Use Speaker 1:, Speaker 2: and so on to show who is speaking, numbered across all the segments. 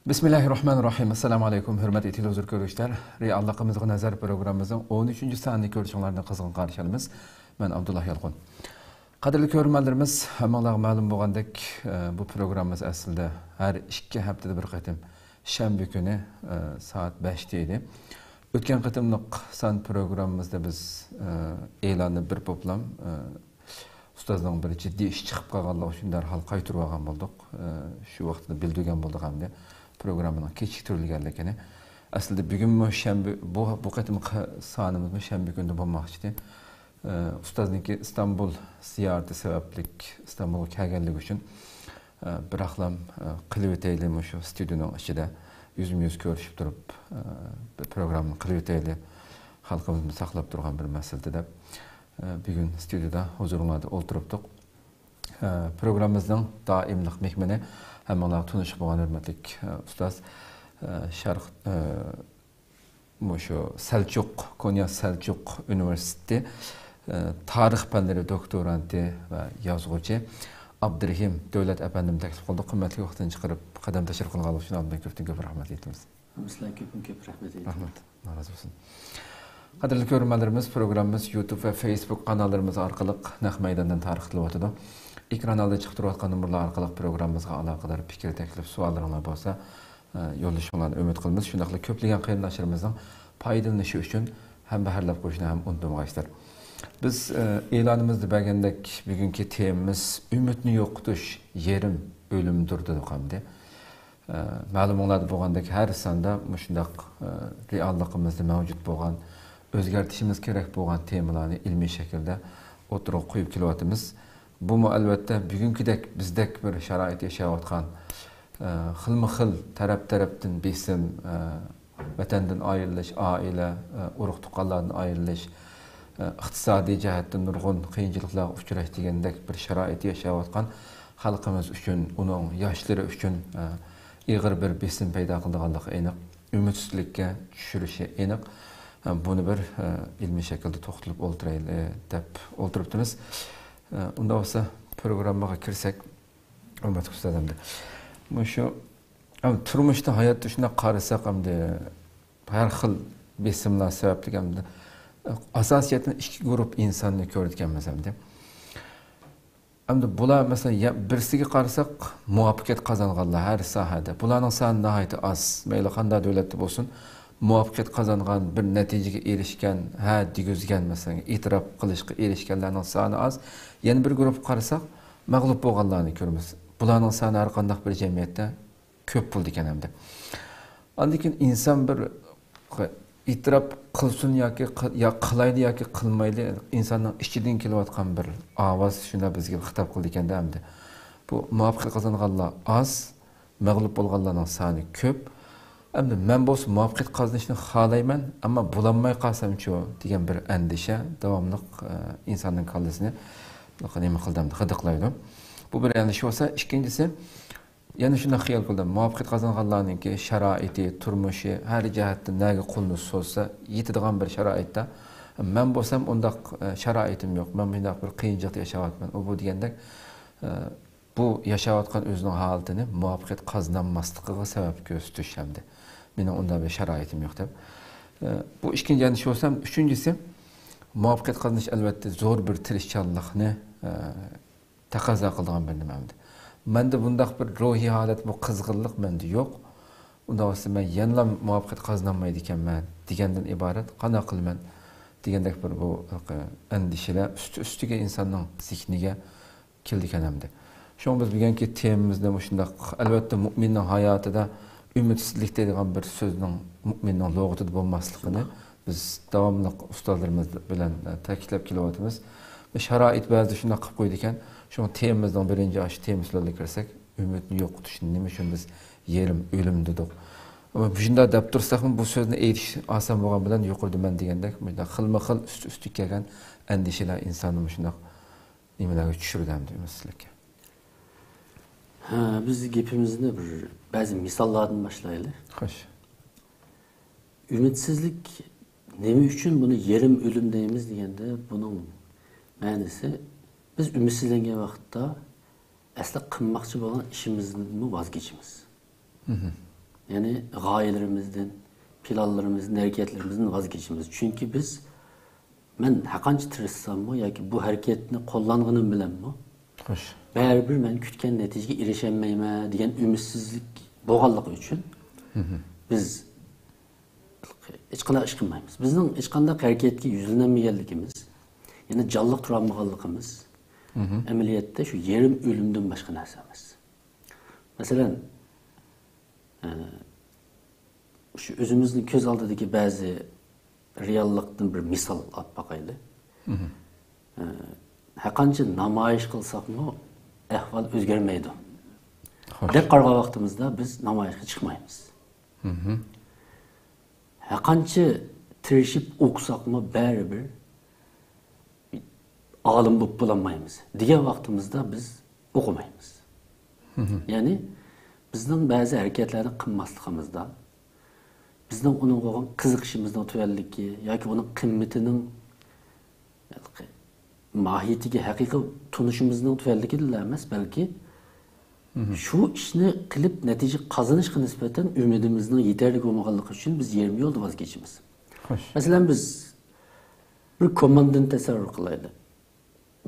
Speaker 1: Bismillahirrahmanirrahim. Assalamu alaykum. Hürmetli televizyon görüşler. Reallıqımızga nazar programımızın 13. sanlı görüşünlerine kızgın qarşılaymiz. Ben Abdullah Yalqın. Qadrli görürmenlerimiz, hammalarga ma'lum bo'lgandek, bu programımız aslında her 2 haftada bir qatim şenbe günü saat 5'te idi. Ötken qatimliq san programımızda biz e'lonni bir poplam ustozning bir jiddiy ish chiqib qolganligi uchun darhol qaytirib olgan bo'ldik. Shu vaqtda bildirgan bo'ldik hamda programının kechiktirilganligini. Aslında bugün şenbe bu qatim sanımız şenbe günü bo'lmoqchi. Ustozniki İstanbul ziyarati sabablik İstanbulga kelganligi uchun bir aqlam qilib o'taylik shu studioning ichida yüzma-yüz ko'rishib turib bir programni qilib o'taylik. Xalqimizni saqlab turgan bir masala deb bugün studioda huzuringizda o'tiribdik. Programımızın daimlik mehmoni hammalar tanışıp bo'lgan hurmatli ustoz Sharq şu Selçuk Konya Selçuk Üniversitesi tarix fanları doktoranti ve yazgıcı Abdurrahim Devlet efendim teklif qildi. Qimmatli vaqtini chiqarib qadam tashrif qilganligi uchun Abdurrahim ko'p rahmat aytamiz.
Speaker 2: Sizlarga ko'p rahmat aytamiz.
Speaker 1: Rahmat. Razı olsun. Qadrli ko'ruvchilarimiz, programımız YouTube ve Facebook kanallarımız orqali naq maydondan tarix qilib o'tadi. Ekran aldı chiqib turayotgan numurlar orqali programımızga aloqador fikr, taklif, savollaringiz bo'lsa, yo'llashinglarni umid qilamiz. Shundaqla ko'plagan qarindoshlarimizni foydalanishi uchun ham baharlab qo'yishni ham unutmanglar. Biz e'lonimizda bergandek bugungi temamiz umidni yo'qotish yerim o'limdir dedik hamda. Ma'lumotlarda bo'lgandek har sanda shundaq realligimizda mavjud bo'lgan o'zgartirishimiz kerak bo'lgan temalarni ilmiy shaklda o'tirib qo'yib kelyapmiz. Bu mu albatta bugünkidek bizdek bir sharoit yashayotgan xilma-xil tarafdan besim, vatandan ayrilish, oila, urug' tuqqanlardan ayrilish, iqtisodiy jihatdan nurg'un qiyinchiliklarga uchrash degandek bir sharoit yashayotgan xalqimiz uchun, uning yoshlari uchun ig'ir bir besim paydo qilganligi aniq, umidsizlikka tushirishi aniq. Bunu bir ilmiy shaklda to'xtalib o'tiraylik deb o'tiribmiz. Unda olsa programmaga kirsak, hurmatli ustozimda. Şu turmushda hayotda shuna qarasak hamda har xil besimlar sababli hamda asosiyatdan 2 guruh insonni ko'rganmiz hamda. Hamda bular masalan birsiga qarasak muvaffaqiyat qozonganlar har sohada. Bularning soni nihoyat az. Mayli qanday davlatda bo'lsin, muvaffaqiyat qozongan, bir natijaga erishgan, diguzgan masalan e'tirof qilishga erishganlarning soni az. Yana bir guruh qarasak, mag'lub bo'lganlarni ko'ramiz. Bularning soni har qanday bir jamiyatda ko'p bo'ldi ekan hamda. Lekin inson bir e'tirof qilsin yoki qilaydi yoki qilmaydi, insonning ichidan kelayotgan bir ovoz shuna bizga xitob qildi ekanda hamda. Bu muvaffaqiyat qozonganlar az, mag'lub bo'lganlarning soni ko'p. Hamda men bo'lsa muvaffaqiyat qozonishni xohlayman, ammo bo'lolmay qolsam-chi degan bir andisha davomli insonning qalbisini nima qildim, hidiqlaydi. Bu bir yanlış olsa, ikincisi yana shuni xiyol qildim. Muvaffaqiyat qozonganlarningki sharoiti, turmushi har jihatdan nega qo'lni so'zsa, yetadigan bir sharoitda men bo'lsam undaq sharoitim yo'q. Men bundaq bir qiyinchilikda yashayapman. U bu degandek bu yashayotgan o'zining holatini muvaffaqiyat qozonmasligiga sabab ko'rsatish hamda. Mening unda bir sharoitim yo'q deb. Bu ikkinchi yanlış olsa, uchinchisi muvaffaqiyat qozonish albatta zo'r bir tirishchanlikni taqozo qilgan bir nimamdi. Menda bundaq bir ruhiy holat, bu qizg'inlik menda yo'q. Unda olsa men yana muvaffaqiyat qozonolmaydi ekanman degandan iborat qanday qilman degandek bir bu andishalar ustiga insonning zihniga keldi ekanamdi. Shuning biz bugungi temamizda shundaq albatta mu'minning hayotida umidsizlik degan bir so'zning mu'minning lug'atida bo'lmasligini biz davomli ustozlarimiz bilan ta'kidlab kelyapmiz. Sharoit ba'zida shunday qilib qo'ydi ekan. Şu temamizdan birinci aşı temizlerle kirsak, ümidni yo'qotish nima uchun biz yerim o'lim dedik. Ama shunda deb tursak bu so'zni aytish oson bo'lgan bilan yuqorida men degandek, bunda xilma-xil üst kelgan andishalar insonni shunday nimalarga tushirgan deymizlikka.
Speaker 2: Biz gapimizni bir ba'zi misollardan boshlaylik.
Speaker 1: Xo'sh.
Speaker 2: Ümidsizlik nima uchun buni yerim o'lim deymiz deganda, buning ma'nosi biz ümidsizlangan vaqtda asli qilmoqchi bo'lgan ishimizdan voz kechamiz. Yani gayelerimizden, planlarımızdan, hareketlerimizden vazgeçimiz. Çünkü ben hakançı tırıssam mı, yoki bu hareketini kullanğaным bilen mi?
Speaker 1: Hoş.
Speaker 2: Bäribir men kütken netijege erişenmeyme degan ümitsizlik boğanlığı üçün biz hiç qanday iş qilmaymiz. Bizning hech qanday harakatga yuzlanmaganligimiz, yana jonliq tura olmaganligimiz amaliyotda shu yerim o'limdan boshqa narsa emas. Masalan, shu o'zimizning ko'z oldidagi ba'zi reallikdan bir misol olib boqaylik. Haqancha namoyish qilsakmi, ahvol o'zgarmaydi. Deb qaragan vaqtimizda biz namoyishga chiqmaymiz. Haqancha tirishib o'qisakmi, baribir olim bo'lib bo'lolmaymiz. Degan vaqtimizda biz o'qimaymiz. Ya'ni bizning ba'zi harakatlarni qilmasligimizdan, bizning uning bo'lgan qiziqishimizdan tufayli yoki uning qimmatining mahiyatiga haqiqiy tunishimizning tufayligidan emas, balki shu ishni qilib natija qozonishga nisbatan umidimizning yetarli bo'lmaganligi uchun biz yarim yo'lda voz kechamiz. Masalan, biz bir komandani tasavvur qilaylik.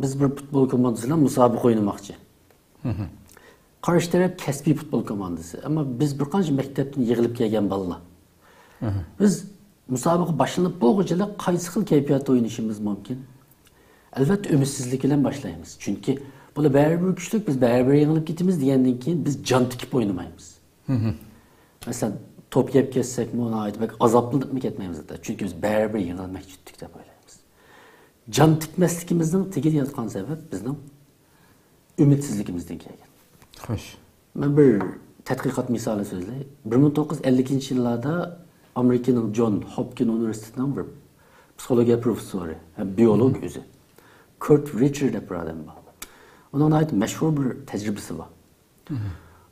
Speaker 2: Biz bir futbol komandasi bilan musobaqa o'ynamoqchi. Qarshi taraf kasbiy futbol komandasi, ammo biz bir qancha maktabdan yig'ilib kelgan bolalar. Biz musobaqa boshlanib bo'lguncha qaysi xil kayfiyatda o'ynashimiz mumkin? Albatta ümitsizlik bilan boshlaymiz. Chunki bular baribir kuchli, biz baribir yengilib ketamiz degandan keyin biz jon tikib o'ynamaymiz. Masalan, top yeb ketsakmi, uni aytib azoblanib ketmaymiz da. Chunki biz baribir yengilmak tutdik deb o'ylaymiz. Jon tikmasligimizning tegib yotgan sabab bizning ümitsizligimizdan kelgan.
Speaker 1: Xo'sh.
Speaker 2: Men bir tadqiqot misoli so'zlay. 1950-yillarda Amerikaning John Hopkins universitetining bir psixologiya professori, biolog o'zi, Kurt Richard deb bir odam bor. Onun ait meşhur bir tecrübesi var.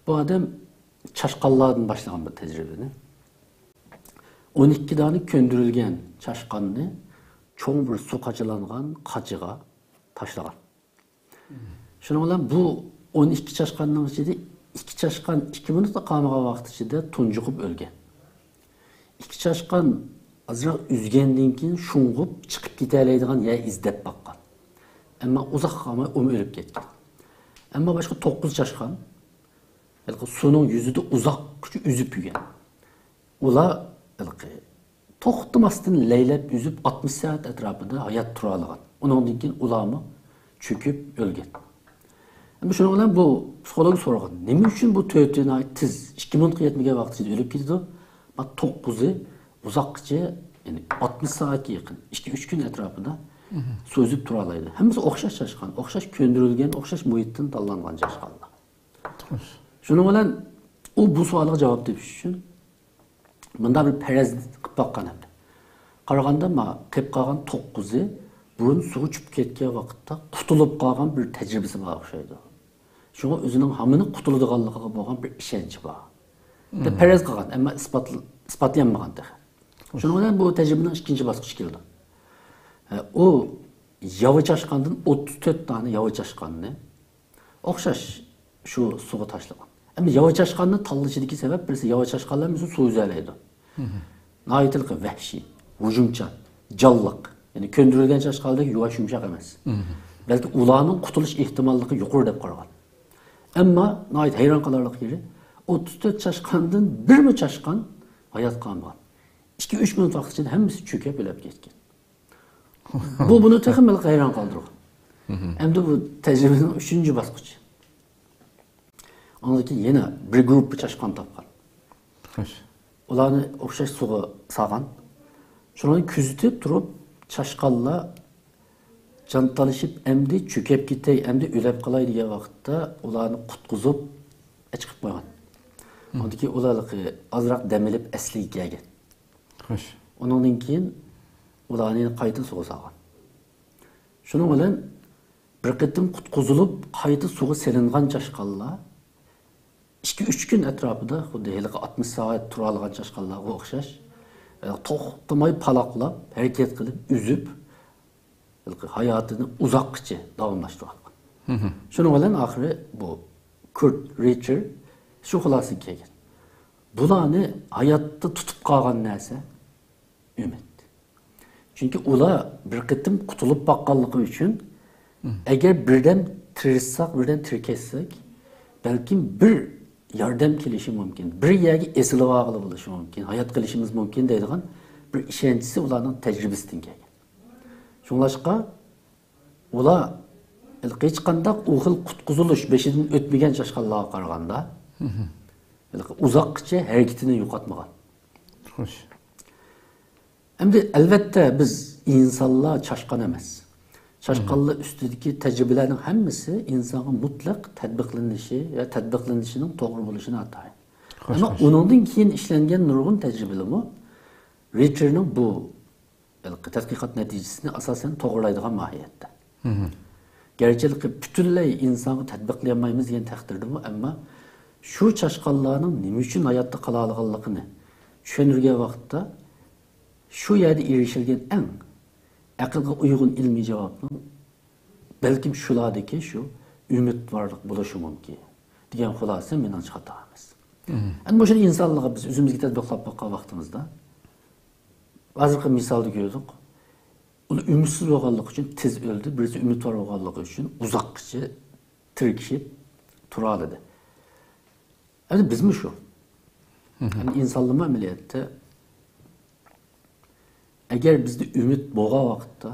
Speaker 2: Bu adam çaşqanlardan başlayan bir tecrübeni. 12 tane köndürülgen çaşqanını çoğun bir su qaçılanğan qaçığa taşlagan. Şuna bilan bu 12 çaşqanның içinde 2 çaşqan 2 minutda qalmagan vaqt içinde tunjuqib ölgen. 2 çaşqan azroq üzgendan keyin şunğup chiqib ketalaydigan yer izlab baqqan. Ama uzoq qolmay o'lib ketgan. Ama başka 9 çaşqan sunun yüzüde uzoqcha üzüp yurgan. Ular to'xtamasdan laylab üzüp 60 saat atrofida hayot tura olgan. Undan keyin ularmi cho'kib o'lgan. Ama shuna bilan bu psixolog so'ragan, nima uchun bu 4 tani tiz 2 minutga yetmagan vaqt ichida o'lib ketdi? Va 9'i uzoqcha, ya'ni 60 saatga yaqin 2-3 kun atrofida so'zib tura oladi. Hammasi o'xshash chashqan, o'xshash ko'ndirilgan, o'xshash muhitdan tanlangan chashqanlar. Shuning bilan u bu savolga javob tepish uchun bunda bir faraz qilib boqqan edi. Qaraganda ma qilib qolgan 9'i burun suv ichib ketgan vaqtda qutulib qolgan bir tajribasi bor o'xshaydi. Shunga o'zining hamini qutuladiganligiga bo'lgan bir ishonchi bor. Deb faraz qilgan, ammo isbotlanmagan. Shuning bilan bu tajribaning ikkinchi bosqichi keldi. O yava çaşqandan 34 tane yava çaşqanını o'xshash shu suvga tashlagan. Ama yava çaşqanını tanlashidagi sabab birisi yava çaşqanlar bizni suv uzalaydi. Naytilqi vahshiy, hujumchan, jonliq. Yani ko'ndirilgan çaşqandagi yuvash yumshoq emas. Balki ularning qutulish ehtimolligi yuqori deb qaragan. Ammo nayt hayron qolarlik yeri 34 çaşqandan birmi çaşqan hayot qolmagan. 2-3 minut vaqt ichida hammasi cho'kib o'lib ketgan. Bunu texmel hayran qoldirgan. Endi bu tecrübenin 3-cü bosqichi. Ondan keyin yana bir guruh chashqan topgan.
Speaker 1: Xo'sh.
Speaker 2: Ularni o'xshash suvga solgan. Shuni kuzatib turib, chashqanlar jantalishib, endi cho'kib ketay, endi o'lib qolay degan vaqtda ularni qutqizib chiqib qo'ygan. Ondan keyin ularga ozroq damilib asliga kelgan.
Speaker 1: Xo'sh.
Speaker 2: Ondan keyin ularni qayta suvga solgan. Shuning bilan bir qitim qutqizilib, qayta suvga selingan chashqanlar 2-3 kun atrofida xuddi 60 soat tura olgan chashqanlarga o'xshash to'xtamay paloqlab, harakat qilib, üzüb hayotini uzoqcha davomlashtirgan. Shuning bilan oxiri bu Kurt Richard shu xulosaga kelgan. bularni hayotda tutib qolgan narsa umid. Chunki ular bir qitim qutulib boqqanligi uchun agar birdan tirishsak, birdan tirketsak, balkim bir yordam kelishi mumkin. Bir yerga esilib olg'ili bo'lishi mumkin. Hayot qilishimiz mumkin deydigan bir ishonchisi ularning tajribasidan kelgan. Shunlashqa ular hech qanday u xil qutquzilish beshidan o'tmagan chashqanlarga qaraganda uzoqcha harakatini yo'qotmagan.
Speaker 1: Xo'sh.
Speaker 2: Endi albatta biz insonlar chashqan emas. Chashqanlar ustidagi tajribalarning hammasi insonga mutlaq tatbiqlanishi va tatbiqlanishining to'g'ri bo'lishini ataydi. Ammo uningdan keyin ishlangan nurg'un tajribalarmi Richerning bu tadqiqot natijasini asosan to'g'rilaydigan mohiyatda. Gerçi butunlay insonga tatbiqlayolmaymiz degan taqdirdami, ammo shu chashqanlarning nima uchun hayotda qola olganligini tushunirgan vaqtda shu yerda erishilgan eng aqlga uyg'un ilmiy javobning balkim shulardagi shu umidvorlik bo'lishi mumkin degan xulosa menimcha xato emas. Endi bu insonlarga biz o'zimizga tatbiqlab boqqan vaqtimizda hozirgi misolda ko'rdik. Ular umidsiz bo'lganligi uchun tez o'ldi, birisi umidvor bo'lganligi uchun uzoqcha tirkishib tura oldi. Endi bizmi shu? Yani insonlar amaliyotda agar bizda umid bo'lgan vaqtda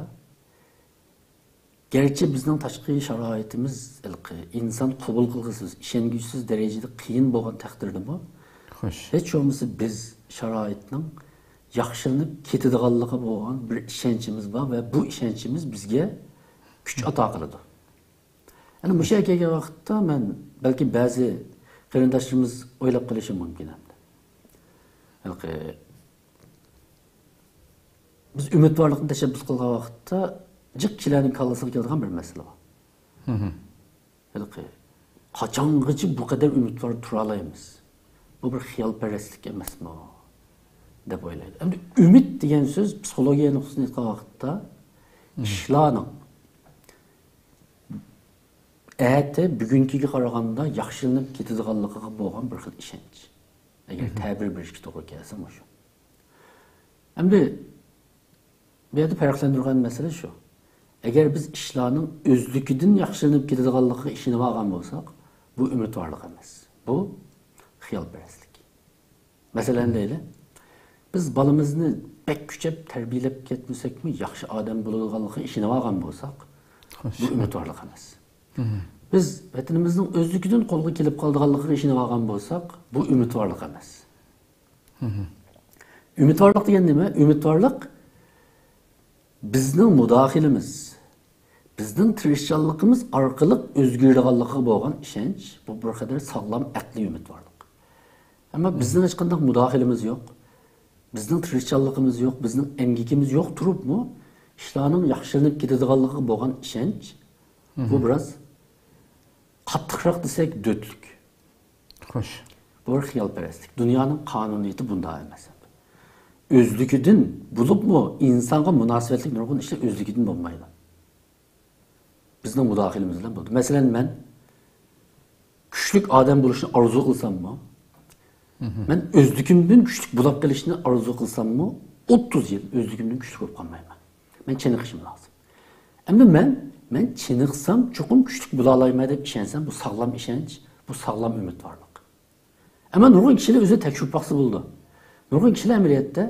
Speaker 2: gerçi bizning tashqi sharoitimiz inson qabul qilg'isiz, ishongusiz darajada qiyin bo'lgan taqdirdami? Xo'sh. Hech bo'lmasa biz sharoitning yaxshilanib ketadiganligi bo'lgan bir ishonchimiz bor va bu ishonchimiz bizga kuch ato qiladi. Yani bu şey kelgan vaqtda men balki ba'zi qarindoshlarimiz o'ylab qolishi mumkin hamda. Biz umidvorlikni tashabbus qilgan vaqtda jiq kishilarning kallasiga keladigan bir masala bor. Qachongacha bu qadar umidvor tura olamiz? Bu bir xiyolparastlik emasmi? deb o'ylaydi. Endi umid degan so'z psixologiya nuqtasidan aytgan vaqtda ishlarning erta bugungiga qaraganda yaxshilanib ketadiganligiga bo'lgan bir xil ishonch. Agar ta'bir berishga to'g'ri kelsa shu. Endi bu yerda farqlanadigan masala shu. Agar biz ishlarning o'zligidan yaxshilanib ketadiganligiga ishonib olgan bo'lsak, bu umidvorlik emas. Bu xiyolparastlik. Masalan deylik, biz balamizni pek kuchab tarbiyalab ketmasakmi, yaxshi odam bo'ladiganligiga ishonib olgan bo'lsak, bu umidvorlik emas. Biz vatanimizning o'zligidan qo'lga kelib qoldiganligiga ishonib olgan bo'lsak, bu umidvorlik emas. Umidvorlik degan nima? Umidvorlik bizning mudohilimiz, bizning tirishchanligimiz orqali o'zgaradiganligiga bo'lgan ishonch, bu bir qadar sog'lom aqliy umidvorlik. Ammo bizning hech qanday mudohilimiz yo'q. Bizning tirishchanligimiz yo'q, bizning emgikimiz yo'q turibmi? Ishlarning yaxshilanib ketadiganligiga bo'lgan ishonch, bu biroz qattiqroq desak dötlik.
Speaker 1: Xo'sh.
Speaker 2: Bu xiyolparastlik. Dunyoning qonuniyati bunday emas. O'zligidan bo'libmi insonga munosabatli nurg'un ishlar o'zligidan bo'lmaydi. Bizning mudohilimiz bilan bo'ldi. Masalan, men kuchli odam bo'lishni orzu qilsammi, men o'zligimdan kuchli bo'lib qolishni orzu qilsammi, 30 yil o'zligimdan kuchli bo'lib qolmayman. Men chiniqishim lozim. Endi men chiniqsam, cho'qim kuchli bo'la olmayman deb ishonsam, bu sog'lom ishonch, bu sog'lom umidvorlik. Ammo nurg'un kishilar o'zi tekshirib boqsa bo'ldi. Nurg'un kishilar amaliyotda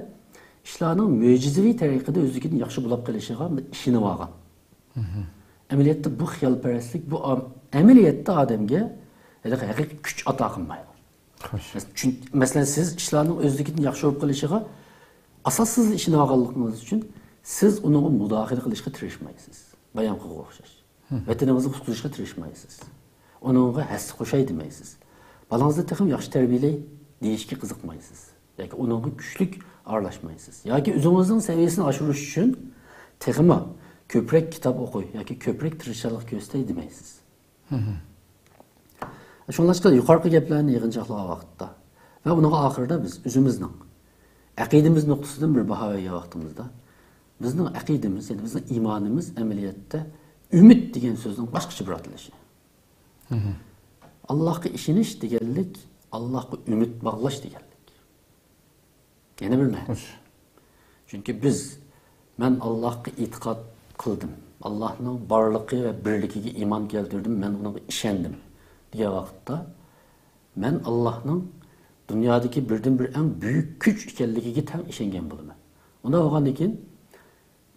Speaker 2: ishlarning mo'jizaviy tariqada o'zligidan yaxshi bo'lib qolishiga ishonib olgan. Amaliyotda bu xiyolparastlik, bu amaliyotda odamga haqiqiy kuch ato qilmaydi. Masalan, siz ishlarning o'zligidan yaxshi bo'lib qolishiga asossiz ishonib olganligingiz uchun siz uni mudohil qilishga tirishmaysiz. Bayon qilgan o'xshash. Vatanimizni qutqarishga tirishmaysiz. Uningga hassi qo'shay demaysiz. Balangizni texim yaxshi tarbiyalay deyishga qiziqmaysiz. Yoki uningga kuchlik aralashmaysiz. Yoki o'zingizning saviyasini oshirish uchun texima ko'proq kitob o'qiy yoki ko'proq tirishchilik ko'rsatay demaysiz. Shunlashqa yuqorqi gaplarni yig'inchoqlagan vaqtda va uning oxirida biz o'zimizning aqidamiz nuqtasidan bir baho bergan vaqtimizda bizning aqidamiz, ya'ni bizning iymonimiz amaliyotda umid degan so'zning boshqacha bir atalishi. Allohga ishonish deganlik, Allohga umid bog'lash deganlik. Yana bir ma'no. Chunki men Allohga e'tiqod qildim. Allohning borligi va birligiga iymon keltirdim, men unga ishondim degan vaqtda men Allohning dunyodagi birdan-bir eng buyuk kuch ekanligiga tam ishongan bo'laman. Unda bo'lgandan keyin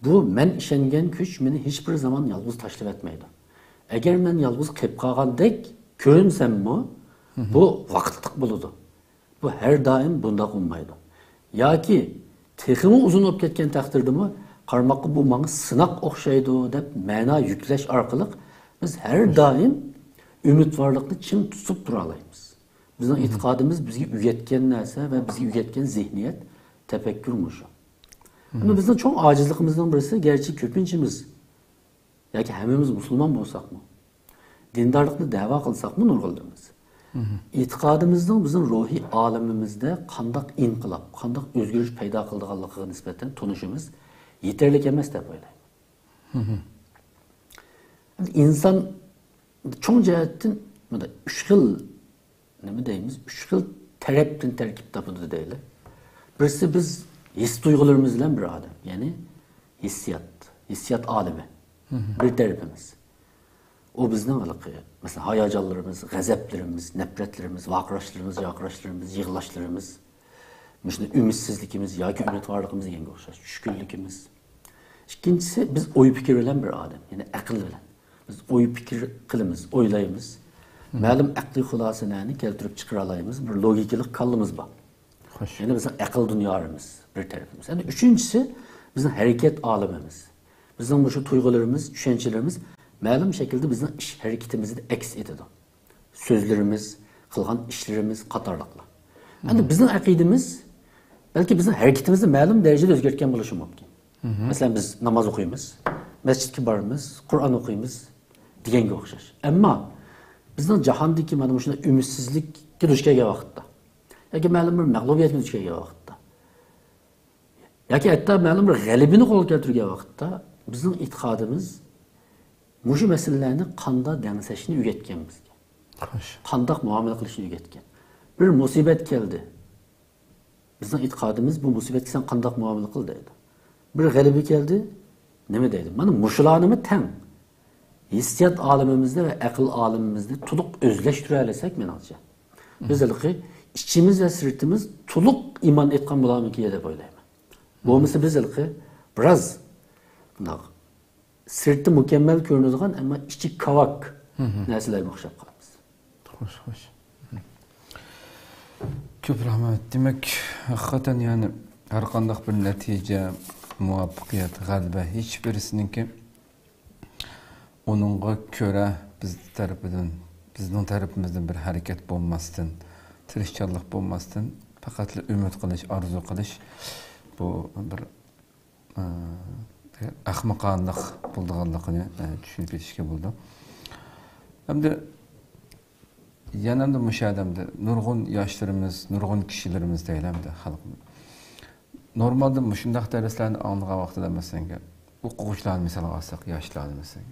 Speaker 2: bu men ishongan kuch meni hech bir zaman yolg'iz tashlab etmaydi. Agar men yolg'iz qolib qolgandek ko'rinsammi, bu vaqtliq bo'ladi. Bu har doim bunda bo'lmaydi. Yoki texmi uzun bo'lib ketgan taqdirdami, qarmoqqa bu menga sinoq o'xshaydi deb ma'no yuklash orqali biz har doim umidvorlikni chin tutib tura olamiz. Bizning e'tiqodimiz bizga uyatgan narsa va bizga uyatgan zihniyat tafakkur mushu. Ama bizning cho'ng ojizligimizning birisi, garchi ko'pinchamiz yoki hammamiz musulmon bo'lsakmi, dindorlikni da'vo qilsakmi nurg'ildirmiz. E'tiqodimizning bizning ruhiy olamimizda qanday inqilob, qanday o'zgarish paydo qilganligiga nisbatan tunishimiz yetarli emas deb o'ylayman. İnsan cho'ng jihatdan mana 3 xil nima deymiz? 3 xil tarafdan tarkib topadi deylik. Birisi biz his duygularımız bilan bir adam. Yani hissiyat alemi. Bir tarafımız. O bizden alıqı. Mesela hayacanlarımız, gazeplerimiz, nefretlerimiz, vakıraşlarımız, yığılaşlarımız, ümitsizlikimiz, yoki ümit varlığımız yenge oxşar, şükürlükimiz. İkincisi biz oy fikir bilen bir adam. Yani akıl bilen. Biz oy fikir qilimiz, oylayımız. Ma'lum aqliy xulosalarni keltirib chiqara olamiz. Bir logikalik kallimiz bor. Yani bizim akıl dünyamız bir tarafımız. Yani üçüncüsü bizim hareket alemimiz. Bizim bu şu duygularımız, düşüncelerimiz ma'lum şekilde bizim iş hareketimizi de aks ediyor. Sözlerimiz, kılgan işlerimiz qatorliqlar. Yani bizim akidemiz belki bizim hareketimizde ma'lum derecede özgertken buluşu mümkün. Mesela biz namaz okuyumuz, mescitke barımız, Kur'an okuyumuz degenge o'xshash. Ama bizim jahondagi mana shunday ümitsizlikka duch kelgan vaqtda yoki ma'lum bir mag'lubiyatga duch kelgan vaqtda yoki hatto ma'lum bir g'alabani qo'lga keltirgan vaqtda bizning e'tiqodimiz mushu masalalarni qanday dangsashni o'rgatgan bizga. Qanday muomala qilishni o'rgatgan. Bir musibat keldi. Bizning e'tiqodimiz bu musibatga sen qanday muomala qil deydi. Bir g'alaba keldi, nima deydi? Mana mushularni tang hissiyat alemimizde ve akıl alemimizde tuluk özleştirerlesek menalca. Özellikle içimiz ve sırtımız tuluk iman etken bulamı ki yedip oylayım. Bu mesela özellikle biraz sırtı mükemmel görünüyorken ama içi kavak nesiller bakışap kalırız.
Speaker 1: Hoş. Köp rahmet. Demek hakikaten yani her kandak bir netice, muvaffakiyet, galiba hiçbirisininki onunğa görə bizning tarafımızdan bir hareket bo'lmasdan, tirishchanlik bo'lmasdan, faqat umid qilish, arzu qilish bu bir ahmoqonlik bo'lganligini tushunib yetishga bo'ldi. Hamda yana da müşahadamda nurg'un yoshlarimiz, nurg'un kishilarimiz deylamda xalq. Normalda shunday darslarni anglagan vaqtida masalan, o'quvchilarni misol olsak, yoshlarni masalan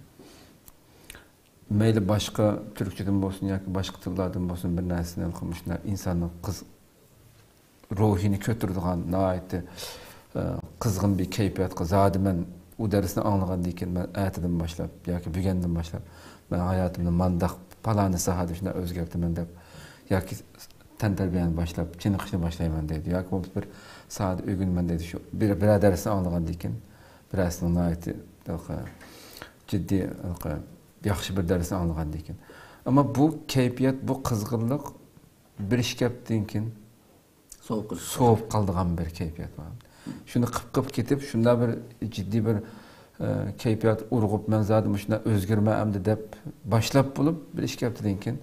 Speaker 1: meyli başka Türkçeden olsun ya ki başka tıllardan olsun bir nesine okumuşlar. İnsanın ruhini kötürdüğün, nahayeti kızgın bir keyfiyat. Zaten ben o dersini anlayan deyken ben erteden başlayıp, ya ki büyüğenden başlayıp ben hayatımda mandak falanı sahada şuna özgertim ben de. Ya ki tenterbiyen başlayıp, çinikişine başlayayım dedi. Ya ki bir sahada ögün ben dedi. Bir dersini anlayan deyken birazdan nahayeti ciddi yaxshi bir darsni anlagan ekan. Ama bu keyfiyat, bu qizg'inlik bir ish kapdan keyin so'vib qoldigan bir keyfiyat var. Shuni qilib ketib, shunda bir jiddiy bir keyfiyat urg'ib, men zadim shunda o'zgarma amdi deb boshlab bo'lib, bir ish kapdan keyin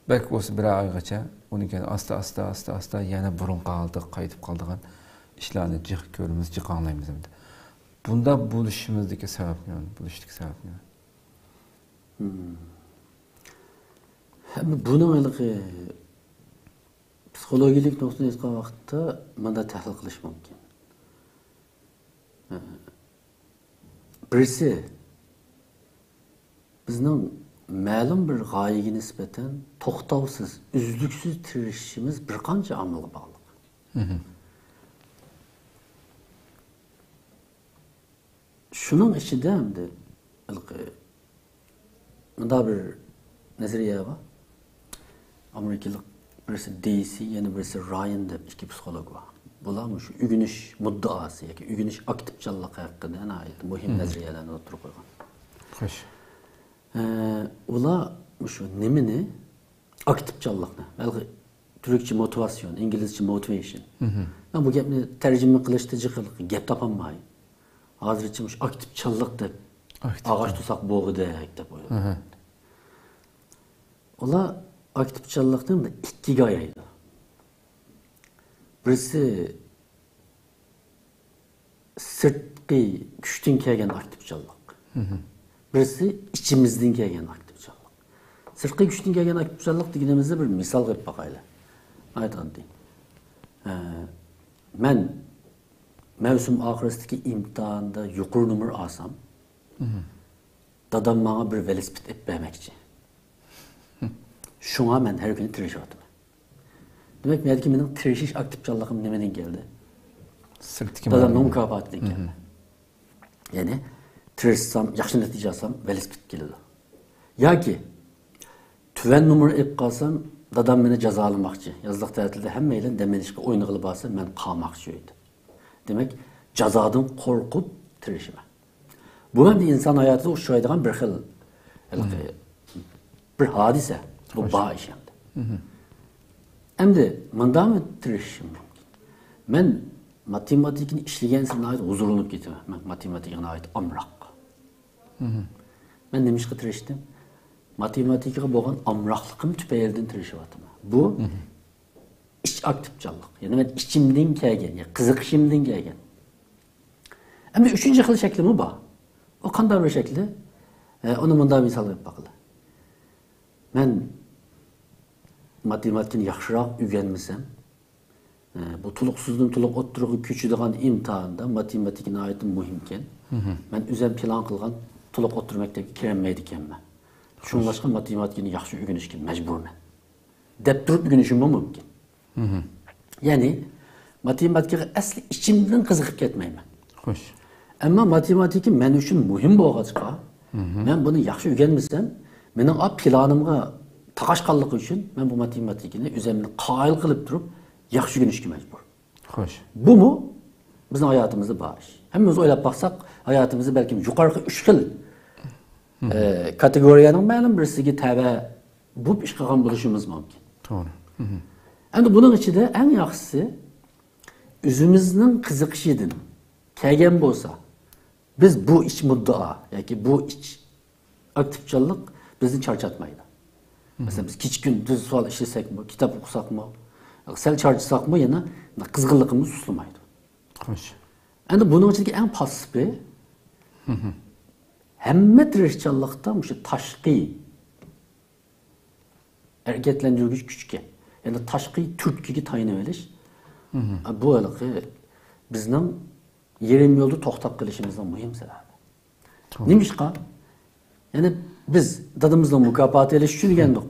Speaker 1: belki o'sha bir oygacha, uni keyin asta yana burun qaytib qoldigan ishlarni jiq ko'rimiz, jiq anglaymiz endi. Bunda bo'lishimizdagi sabab nima? Bo'lishdagi sabab nima?
Speaker 2: Bunun psikologik noktadan aytgan vaqtda manda tahlil qilish mumkin. Birisi bizning ma'lum bir g'oyaga nisbatan to'xtovsiz, uzluksiz tirishishimiz bir qancha omilga bog'liq. Şunun içinde hem de bunda bir nazariye var. Amerikalı birisi Daisy, yeni birisi Ryan deb iki psikolog var. Bular şu ügünüş muddaası, yani ügünüş aktifçilik hakkında ait muhim nazariyelerni o'tirib qo'ygan.
Speaker 1: Xo'sh.
Speaker 2: Ular şu nimini aktifçilikni, belki Türkçe motivasyon, İngilizce motivation. Ben bu gapni tercüme qilishda jiqiliq gap topolmayman. Hozircha shu aktifçilik deb ağaç tutsak bo'g'idek deb o'ylayman. Ular aktifçilikni ikkiga ayiradi. Birisi sirtqi kuchdan kelgan aktifçilik. Birisi ichimizdan kelgan aktifçilik. Sirtqi kuchdan kelgan aktifçilik deganimizda bir misol qilib boqaylik. Aytgandim. Men mevsim oxirisidagi imtihonda yuqori nomer olsam, dadam menga bir velosiped olib bermoqchi. Şuna men her gün tirişiyordum. Demek ki benim tirişiş aktifçiligim nimadan geldi? Dadamning mukofotidan keldi. Ya'ni tirishsam, yaxshi natija olsam, velosiped keladi. Yoki tuvan nomer olib qolsam, dadam meni jazolamoqchi. Yozliq ta'tilda hammaylar demenishga o'yin qilib olsa, men qolmoqchi edi. Demek jazodan qo'rqib tirishiman. Bu ham inson hayotida uchraydigan bir xil bir hodisa. Bu bağ iş hem de. Hem de mındamı tirişim mümkün. Ben matematikini işlegensin ait huzurlanıp getirmem. Ben matematikine ait amrak. Ben demiş ki tiriştim. Matematikine boğan amraklıkım tüpeyelden tirişivadım. Bu iç aktifçilik. Yani ben içimden kelgen, yani kızıkışımdan kelgen. Hem de üçüncü xil şeklimi bu. O qanday bir şekli. Onu mında misal verip bakılı. Ben matematikini yaxshiroq o'rganmasam, bu tuluqsizdan tuluq o'ttirib ko'chadigan imtihonda matematikni ait muhimken, men o'zim plan qilgan tuluq o'ttir maktabga kirolmaydi ekanman. Shunga boshqa matematikni yaxshi o'rganishga majburman. Deb turib o'rganishim mumkin. Ya'ni matematikaga asli ichimdan qiziqib ketmayman.
Speaker 1: Xo'sh.
Speaker 2: Ammo matematika men uchun muhim bo'lg'achqa, men buni yaxshi o'rganmasam, mening planimga taqashqanligi uchun men bu matematikani o'zimni qoyil qilib turib yaxshi o'rganishga majbur.
Speaker 1: Xo'sh.
Speaker 2: Bu mu bizning hayotimizda bor ish. Hammamiz o'ylab baqsak, hayotimizda balki yuqorqi 3 xil kategoriyaning ma'lum birisiga tava bu ish qilgan bo'lishimiz mumkin.
Speaker 1: To'g'ri.
Speaker 2: Endi buning ichida eng yaxshisi o'zimizning qiziqishidan kelgan bo'lsa, biz bu ish muddao yoki bu ish aktivchilik bizni charchatmaydi. Mesela biz kecha kunduz sual ishlasakmi, kitob o'qisakmi, sal charchasakmi, yana qizg'inligimiz suslamaydi.
Speaker 1: Xo'sh.
Speaker 2: Endi buning ichidagi eng pasifi hamma tirishchanlikda o'sha tashqi harakatlantiruvchi kuchga, ya'ni tashqi turtkiga tayinib olish. Bu haliqi bizning yerim yo'lda to'xtab qolishimizning muhim sababi. Nima ishqa? Yani biz dadımızla mukafat eleştiriyor geldik.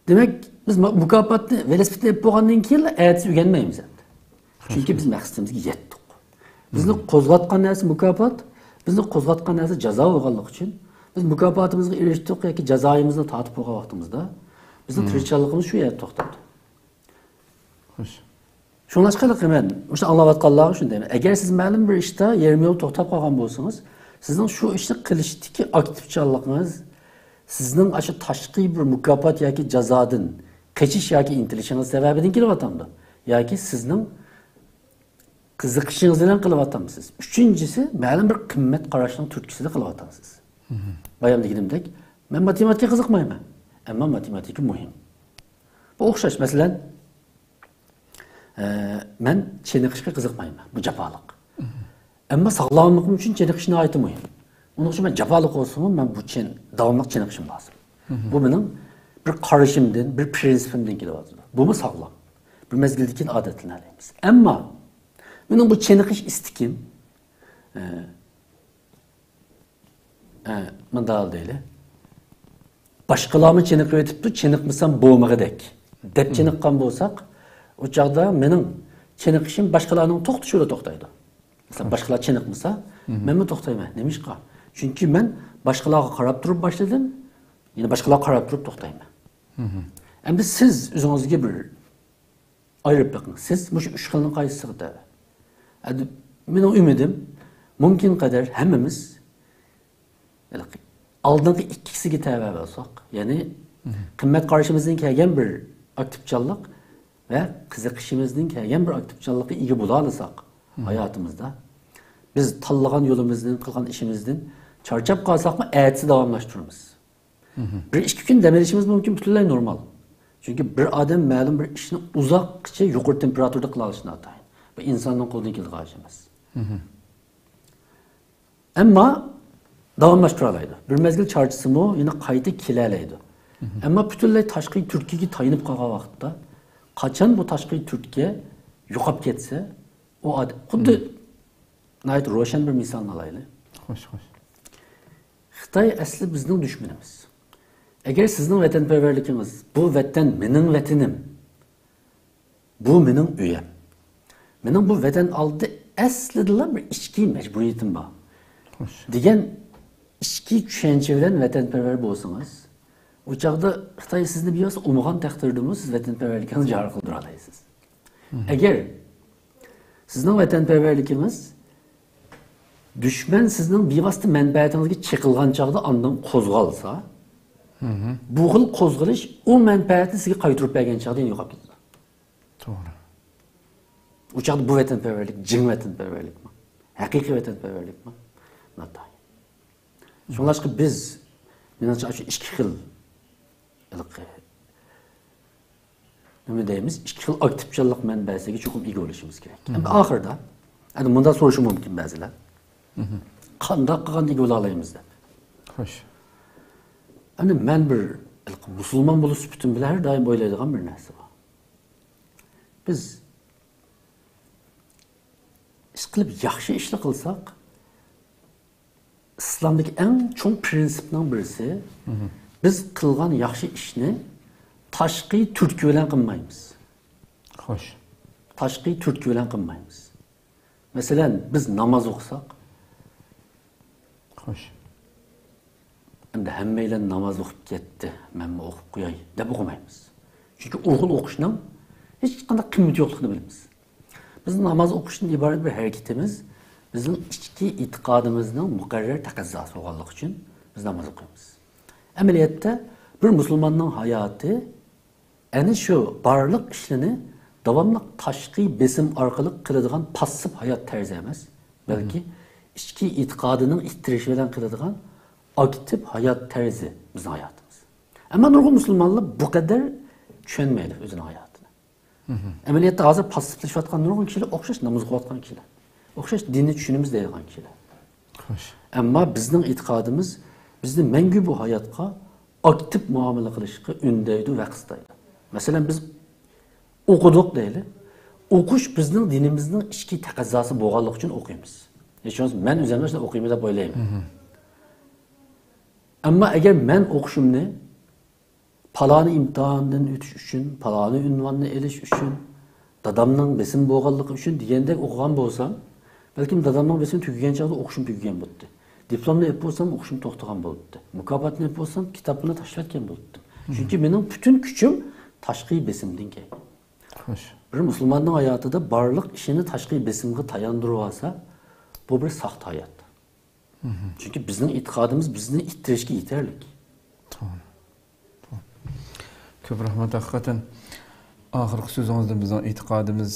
Speaker 2: Demek biz mukafatı velosipedle hep boğandan keyin ertesi öğrenmeyimiz endi. Çünkü biz maqsadımızga yetdik. Bizni qo'zg'atgan narsa mukofot, bizni qo'zg'atgan narsa jazo bo'lganligi uchun biz mukofotimizga erishdik yoki jazoimizni tatib qo'ygan vaqtimizda bizning tirishchiligimiz shu yerda to'xtadi.
Speaker 1: Xo'sh.
Speaker 2: Shunlashqalik men o'sha anglayotganlar uchun deyman. Agar siz ma'lum bir ishda yarim yo'l to'xtab qolgan bo'lsangiz, sizning shu ishni qilishdagi aktivchiliginiz sizning aşı tashqi bir mukofot yoki jazodan qachish yoki intilishingiz sababidan kelyapti. Yoki sizning qiziqishingiz bilan qilyapsiz. Uchinchisi, ma'lum bir qimmat qarashning turtkisida qilyapsiz. Bayam deganimdek, men matematika qiziqmayman, ammo matematika muhim. Bu o'xshash, masalan, men cheniqishga qiziqmayman, bu jafolik. Ama sağlamlığım için çeniqishni ayeti muhim. Onun için ben jafolik olsun, ben bu davamlı çeniqishim lazım. Bu benim bir qarashimdan, bir prinsipimdan kelyapti. Bu mu sağlam? Bir mezgildeki adetlerimiz. Ama benim bu çeniqish istikim mındal değil. Başkalarını çeniqib etipti, çeniqmasam bo'lmag'idek deb çeniqqan bo'lsak, o çağda benim çeniqishim başkalarının to'xtashida to'xtaydi. Mesela başkalar çeniqmasa, men mi to'xtayman? Nima ishqa? Chunki men boshqalarga qarab turib boshladim, yana boshqalar qarab turib to'xtayman. Endi siz o'zingizga bir ayırıp bakın. Siz bu üç xilning qaysisiga da? Mening umidim mumkin qadar hammamiz oldingi ikkisiga tava bo'lsak, ya'ni qimmat qarashimizdan kelgan bir aktivchanlik va qiziqishimizdan kelgan bir aktivchanlikka ega bo'la olsak hayotimizda, biz tanlagan yo'limizdan, qilgan ishimizdan charchab qolsakmi, ertasi davomlashtiramiz. Bir ikki kun dam olishimiz mumkin, butunlay normal. Çünkü bir adam ma'lum bir ishni uzoqcha yuqori temperaturada qila olishini ataydi. Bu insonning qo'lidan kelgan ish emas. Ammo davomlashtira oladi. Bir mezgil charchisimi yana qayta kelalaydi. Ammo butunlay tashqi turtkiga tayinib qolgan vaqtda, qachon bu tashqi turtki yo'qolib ketsa, o xuddi nayt ro'shan bir misolni olaylik.
Speaker 1: Xo'sh.
Speaker 2: Xitoy asli bizning dushmanimiz. Eğer sizin vatanperverlikiniz, bu vatan benim vatanim, bu benim üyem. Benim bu vatan aldı aslında bir içki mecburiyetim var. Diyen içki düşünce bilen vatanperver bolsanız, o çağda Xitay sizni biliyorsa umuğan takdirdiniz, siz vatanperverlikinizi cari kıldıralayısınız. Eğer sizin vatanperverlikiniz, düşman sizin bir vasıta menfaatinizge çekilgan çağda andan kozgalsa, bu xil qo'zg'alish o manfaatni sizga qaytarib bergan chaqda yo'qolib ketadi.
Speaker 1: To'g'ri.
Speaker 2: U chaqda bu vatanperverlik, jin vatanperverlikmi? Haqiqiy vatanperverlikmi? Natay. Shunlashqa biz menimcha shu ikki xil nima deymiz? Ikki xil aktivchanlik manbasiga cho'qim ega bo'lishimiz kerak. Endi oxirida, endi bundan so'rashi mumkin ba'zilar. Qanday qilganda ega bo'la olamiz deb.
Speaker 1: Xo'sh.
Speaker 2: Hani men bir musulmon bo'lish bütün bilan har doim o'ylaydigan bir narsa bor. Biz ish qilib yaxshi ishlar qilsak, islomdagi eng chong prinsipning birisi, biz qilgan yaxshi ishni tashqi turtki bilan qilmaymiz.
Speaker 1: Xo'sh.
Speaker 2: Tashqi turtki bilan qilmaymiz. Masalan, biz namoz o'qisak,
Speaker 1: Xo'sh.
Speaker 2: Endi hammaylar namoz o'qib ketdi, men o'qib qo'yay deb o'qimaymiz. Chunki o'g'il o'qishning hech qanday qiymati yo'qligini bilamiz. Bizning namoz o'qishdan iborat bir harakatimiz bizning ichki e'tiqodimizning muqarrar taqozosi bo'lganligi uchun biz namoz o'qiymiz. Amaliyotda bir musulmonning hayoti ana shu barliq ishini davomli tashqi besim orqali qiladigan passiv hayot tarzi emas, balki ichki e'tiqodining ittirishi bilan qiladigan aktif hayat terzi bizim hayatımız. Ama nurgul Müslümanlar bu kadar düşünmeydi özünün hayatını. Ameliyatda hazır pasifleşiyotgan nurgul kişiler okşaş namaz kılayotgan kişiler. Okşaş dinni düşünümüz deyilgan kişiler. Ama bizning e'tiqodimiz bizni mangu bu hayotga aktif muomala qilishga undaydi va qistaydi. Masalan biz o'qidik deyli. O'qish bizning dinimizning ichki taqozosi bo'lganligi uchun o'qiymiz. Hech men o'zimni shunday o'qiyman deb o'ylayman. Ama eğer men o'qishimni palani imtihondan o'tish uchun, palani unvonni elish uchun, dadamning besim bo'lganligi uchun degandek o'qigan bo'lsam, balkim dadamning besim tugagan chog'da o'qishim tugagan bo'ldi. Diplomni olib bo'lsam o'qishim to'xtagan bo'ldi. Mukofotni olib bo'lsam kitobni tashlatgan bo'ldim. Chunki mening butun kuchim tashqi besimdan kelgan.
Speaker 1: Xo'sh.
Speaker 2: Bir musulmonning hayotida barliq ishini tashqi besimga tayandirib olsa, bu bir saxt hayot. Çünkü bizim e'tiqodimiz bizni ittirishga yetarlik.
Speaker 1: To'g'ri. Ko'p rahmat haqiqatan. Oxirgi so'zingizda bizning e'tiqodimiz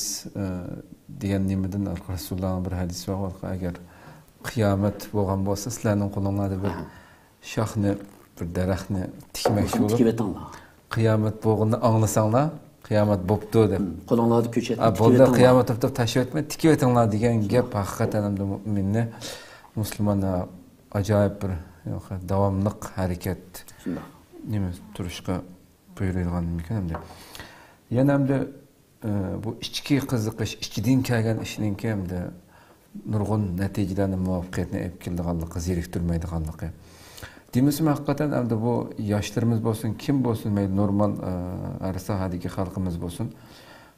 Speaker 1: degan nimadan Rasulullohning bir hadisi bor. Agar qiyomat bo'lgan bo'lsa, sizlarning qo'lingizda bir shoxni, bir daraxtni tikmoqchi bo'lib, qiyomat bo'lganini anglasanglar, qiyomat bo'pti deb.
Speaker 2: Qo'lingizda ko'chatni
Speaker 1: tikib bo'ldi, qiyomat deb tashib etmay, tikib etinglar degan gap haqiqatan ham mu'minni Müslümanlar acayip bir davamlıq hərəkət turuşqa buyurulğan mümkün hem de. Yani hem de bu içki qızıqış, içkiden kelgan işinki hem de nurgun nəticələrini muvaffəqiyyətini əlib keldiğanlığı, zerikdirməydiğanlığı. Deməsim hakikaten hem de bu yaşlarımız olsun, kim olsun, normal arası hadiki xalqımız olsun,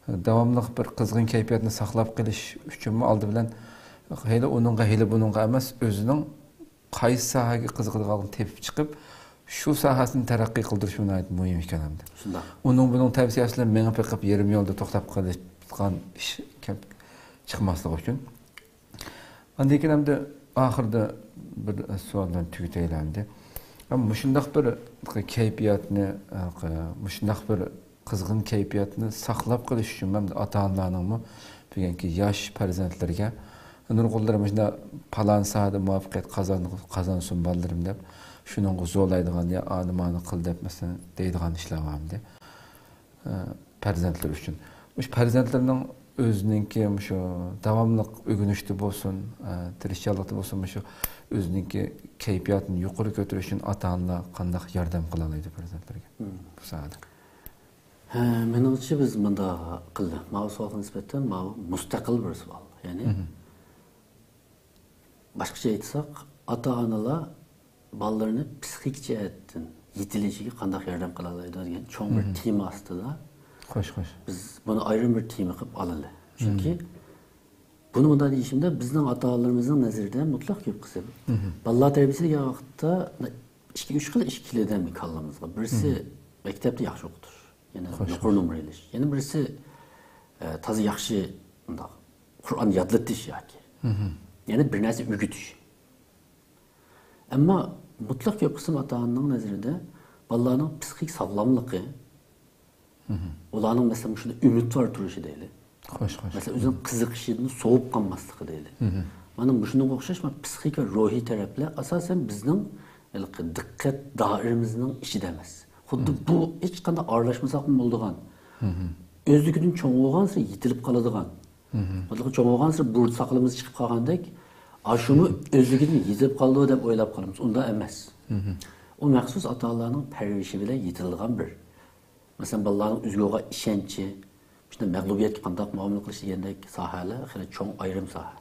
Speaker 1: davamlıq bir qızğın keyfiyyətini saxlab qilish üçün mü aldı bilen Hele onunğa, hele bununğa emas, özünün qaysı sahaga qiziqadiganligini tepib chiqib, shu sahasini taraqqiy qildirish ait muhim ekanamdi.
Speaker 2: Şunda.
Speaker 1: Onun bunun tavsiyasi bilan meni piqib yarim yo'lda to'xtab qolgan ish chiqmasligi uchun. Andan keyin hamda oxirida bir savol bilan tugataylamdi. Ama shundaq bir kayfiyatni, shundaq bir qizg'in kayfiyatni saqlab qolish uchun ham ota-onalarning deganki yosh farzandlarga nurg'ullarimiz palon sahada muvaffaqiyat qozonsin bolalarim deb shuningga zo'laydigan ya animani qil deb masalan deydigan ishlar bordi. Farzandlar uchun. O'sha farzandlarning o'zininki shu davomli o'rganishda bo'lsin, tirishchilikda bo'lsin, shu o'zininki kayfiyatini yuqori ko'tarish uchun ota-onalar qanday yordam qila oladi farzandlarga bu sahada?
Speaker 2: Menimcha biz bunda qildi. Ma'lum savolga nisbatan ma'lum mustaqil bir savol. Ya'ni boshqacha aytsak, ota-onalar bolalarni psixik jihatdan yetilishiga qanday yordam qila oladi degan cho'ng bir tema ostida
Speaker 1: Xo'sh.
Speaker 2: biz buni ayrim bir tema qilib oladi. Chunki buni bunday deyishimda bizning ota-onalarimizning nazarida mutlaq ko'p qism bolalar tarbiyasi degan vaqtda 2-3 xil ish keladi mikollamizga. Birisi maktabda yaxshi o'qitish, yana yuqori numr elish. Yana birisi toza yaxshi Qur'on yodlatish yoki. Yana bir narsa o'rgatish. Ammo mutlaq ko'p qism ota-onaning nazarida bolalarning psixik sog'lomligi ularning mesela shunda umid var turishi deyli.
Speaker 1: Xo'sh.
Speaker 2: Mesela o'zining qiziqishidan sovib qolmasligi deyli. Mana shunga o'xshash psixik va ruhiy taraflar asosan bizning diqqat doiramizning ichida emas. Xuddi bu hech qanday aralashmasak ham bo'ladigan. O'zligidan cho'ng bo'lgan sir yetilib qoladigan. Xuddi cho'ng bo'lgan sir burd saqlimiz chiqib qolgandek, ashuni o'zligidan yetilib qoldi deb o'ylab qolamiz. Unda emas. O maxsus ota-onalarning parvarishi bilan yetilgan bir. Mesela bolalarning o'ziga ishonchi, işte mag'lubiyatga qanday muomala qilish degandek sohalar xili cho'ng ayrim soha.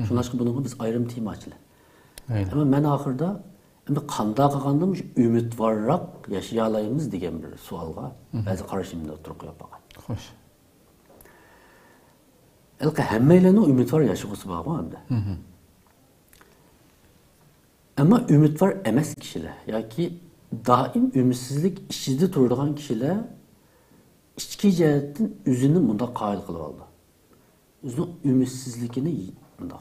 Speaker 2: Shundan chiqib bunga biz ayrim tema ochildi. Ama men oxirida endi qanday qilganda umidvorroq yashay olamiz degan bir savolga ba'zi qarashimda o'tirib qo'yib qolgan.
Speaker 1: Xo'sh.
Speaker 2: Elqa hammalarning umidvor yashag'isi bor endi. Ama umidvor emas kishilar yoki doim umidsizlik ichida turadigan kishilar ichki jihatdan o'zini bunda qoyil qilib oldi. O'zining umidsizligini bunda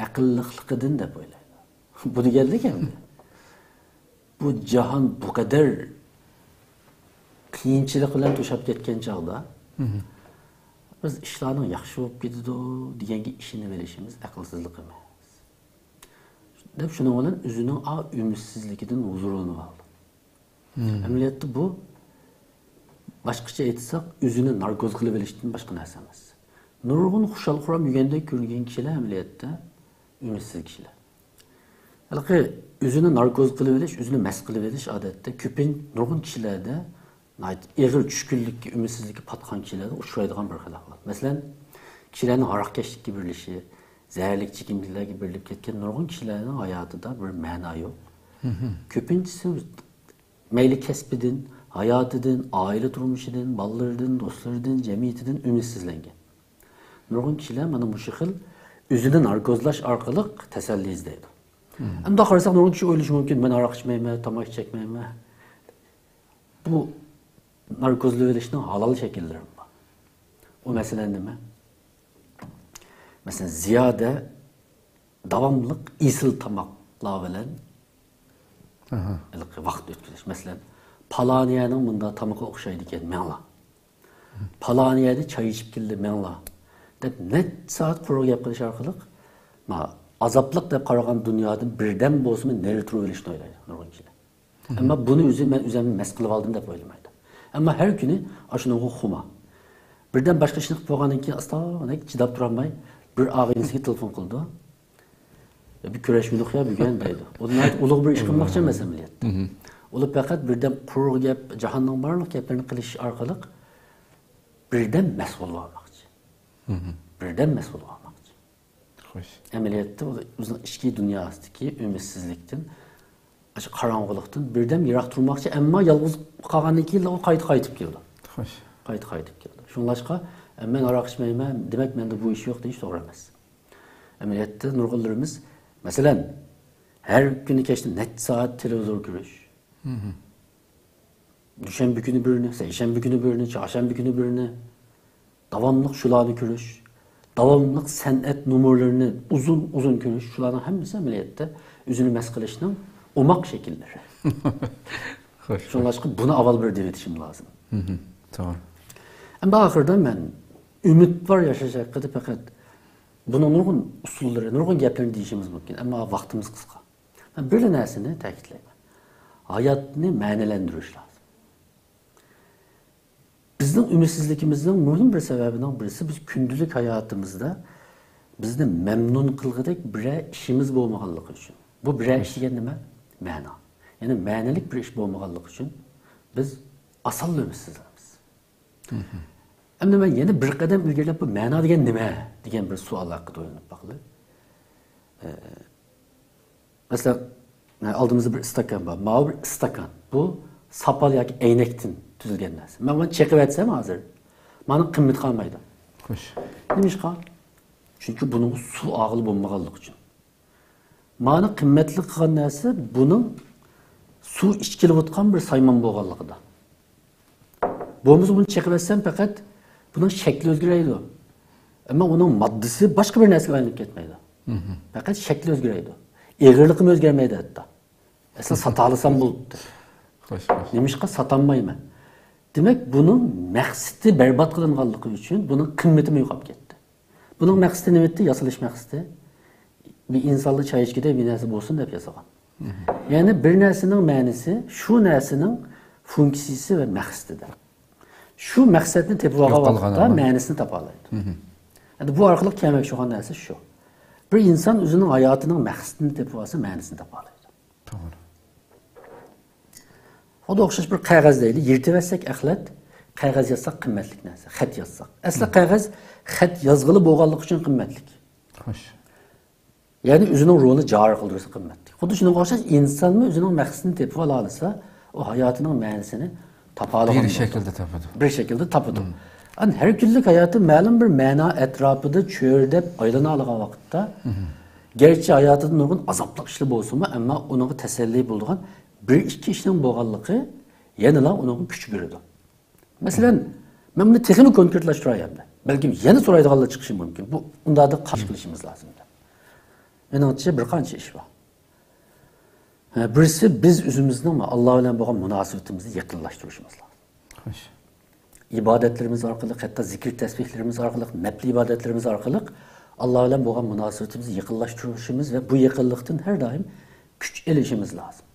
Speaker 2: aqlliqligidan deb o'ylaydi. Bu deganlik endi. Bu jahon bu kadar qiyinchilik bilan to'shab ketgan chog'da biz ishlarning yaxshi bo'lib ketadi deganga ishini berishimiz aqlsizlik emas. Deb shuning bilan o'zining umidsizligidan huzurini oldi. Amaliyotda bu boshqacha aytsak, o'zini narkoz qilib olishdan boshqa narsa emas. Nurg'un xushal-xuram yurgandek ko'ringan kishilar amaliyotda umidsiz kishilar. Halbuki o'zini narkoz qilib olish, o'zini mast qilib olish odatda ko'pin nurg'un kishilarda ig'ir tushkunlikka, umidsizlikka patgan kishilarda uchraydigan bir xil holat. Masalan, kishilarning aroqkashlikka birlishi, zəhərlik çekimlilərə birlib ketken nurgun kişilərin hayatında bir məna yox. Köpüncüsü meyli kəsbidin, hayatıdın, aile turmuşidin, ballarıdın, dostlarıdın, cemiyetidin ümitsizləngen. Nurgun kişilər mana bu şıxıl özünü narkozlaş arqalıq təsəlli izləydi. Hem de qarasaq nurgun kişi oylaşı mümkün, ben araq içməyimə, tamak çəkməyimə. Bu narkozlu verişinin halal şəkillərim var. O məsələn demə. Mesela ziyade davamlılık isil tamaklar bilen vaqt ötkileş. Mesela palaniyenin bunda tamaka okşaydı ki menla. Palaniyede çay içip geldi menla. Net saat program yapılış arkalık azaplık da qaragan dünyadan birden bozma nere turu verişini oylaydı nurgun kişiler. Ama bunu ben üzerime mes qilib aldım deb oylamaydı. Ama her günü aşınığı xuma. Birden başka işini qilib ki asla çidap duramay bir ağaynisiga telefon qildi. Bir kurashmilik ya bugun deydi. Ular ulug' bir ish qilmoqchi emas amaliyotda. Ular faqat birdan quruq gap, jahonning barliq gaplarini qilish orqali birdan mas'ul bo'lmoqchi. Birdan mas'ul bo'lmoqchi.
Speaker 1: Xo'sh.
Speaker 2: Amaliyotda o'zining ichki dunyosidagi umidsizlikdan, shu qorong'ulikdan birdan yiroq turmoqchi, ammo yolg'iz qolgandan keyin u qaytib keldi.
Speaker 1: Xo'sh.
Speaker 2: Qaytib keldi. Shunlashqa men aroq içmeyim, demek bende bu iş yok deyiş doğru emas. Ameliyatda nurgullarımız mesela her günü keçti net saat televizor görüş. Düşenbe günü birini, seyşembe günü birini, çarşembe günü birini, davamlıq şularını görüş, davamlıq sənət numaralarını uzun görüş, şuların hemisi ameliyatda üzünü məskilişinin umaq şekilleri. Şunlaşqı buna aval bir devetişim lazım.
Speaker 1: Doğru.
Speaker 2: Ama ahırda ben ümit var yaşayacak kadar fakat bunun nurgun usulları, nurgun geplerini deyişimiz mümkün ama vaktimiz kısa. Ben böyle nesini təkitleyim. Hayatını mənəlendiriş lazım. Bizim ümitsizlikimizin mühim bir sebebinden birisi biz gündüzlük hayatımızda bizni memnun kılgıdak bir işimiz bolmağanlığı için. Bu bir işi nime? Məna. Yani mənelik bir iş bolmağanlığı için biz asal ümitsizlerimiz. Ama ben yeni bir kadem ilgilep bu məna degen nime? Degen bir sual hakkında oynayıp bakılı. Mesela aldığımızda bir istakan var. Mavi bir istakan. Bu sapal yoki eynektin tüzülgen narsa. Ben bunu çekip etsem hazır. Bana kıymet kalmaydı.
Speaker 1: Hoş.
Speaker 2: Neymiş kal? Çünkü bunun su ağılı bulmagallık için. Bana kıymetli kılan narsa bunun su içkili otkan bir sayman boğallığı da. Bunu çekip etsem fakat bunun şekli özgüreydi o. Ama onun maddesi başka bir nesle aynılık etmeydi. Fakat şekli özgüreydi. Eğirliğim özgürmeydi hatta. Esas satalısam buldu. Neymiş ki satanmayım ben. Demek bunun məqsidi berbat kılınğanlığı için bunun kıymeti meyuqap getdi. Bunun məqsidi ne etti? Yasılış məqsidi. Bir insanlı çay içkide bir nesib olsun dep yasagan. Yani bir nesinin mənisi şu nesinin funksiyası ve məqsididir. Şu məqsədini tepivağa vaxtda mənisini tapalaydı. Yani bu arqılıq kəmək çoğan nəsi şu. Bir insan özünün hayatının məqsədini tepivası mənisini tapalaydı.
Speaker 1: Doğru.
Speaker 2: O da oxşaş bir qağaz deyil. Yirtivəsək əxlət, qağaz yazsaq qimmetlik nəsə, xət yazsaq. Əslə qağaz xət yazgılı boğanlıq üçün qimmetlik.
Speaker 1: Hoş.
Speaker 2: Yani özünün ruhunu cari qıldırırsa qimmetlik. Xudu şunun oxşaş insan mı özünün məqsədini tepib alalırsa, o hayatının mənisini tapalıqdır.
Speaker 1: Bir şekilde tapadı.
Speaker 2: Bir şekilde tapadı. Yani her günlük hayatı məlum bir məna etrafıda çördep aylana alığa vaxtda, gerçi hayatının nurgun azaplık işli bolsun mu, ama onu teselli bulduğun bir iki işinin boğallığı yeni onun küçük biridir. Mesela ben bunu tekini konkretleştireyim de. Belki yeni soraydıqalla çıkışım mümkün. Bu onda da karşı kılışımız lazım. Benim açıkça bir kança iş var. Birisi biz üzümüzden ama Allah ile boğan münasebetimizi yakınlaştırışımız lazım.
Speaker 1: Hoş.
Speaker 2: İbadetlerimiz arkalık, hatta zikir tesbihlerimiz arkalık, nepli ibadetlerimiz arkalık Allah ile boğan münasebetimizi yakınlaştırışımız ve bu yakınlıktan her daim güç elişimiz lazım.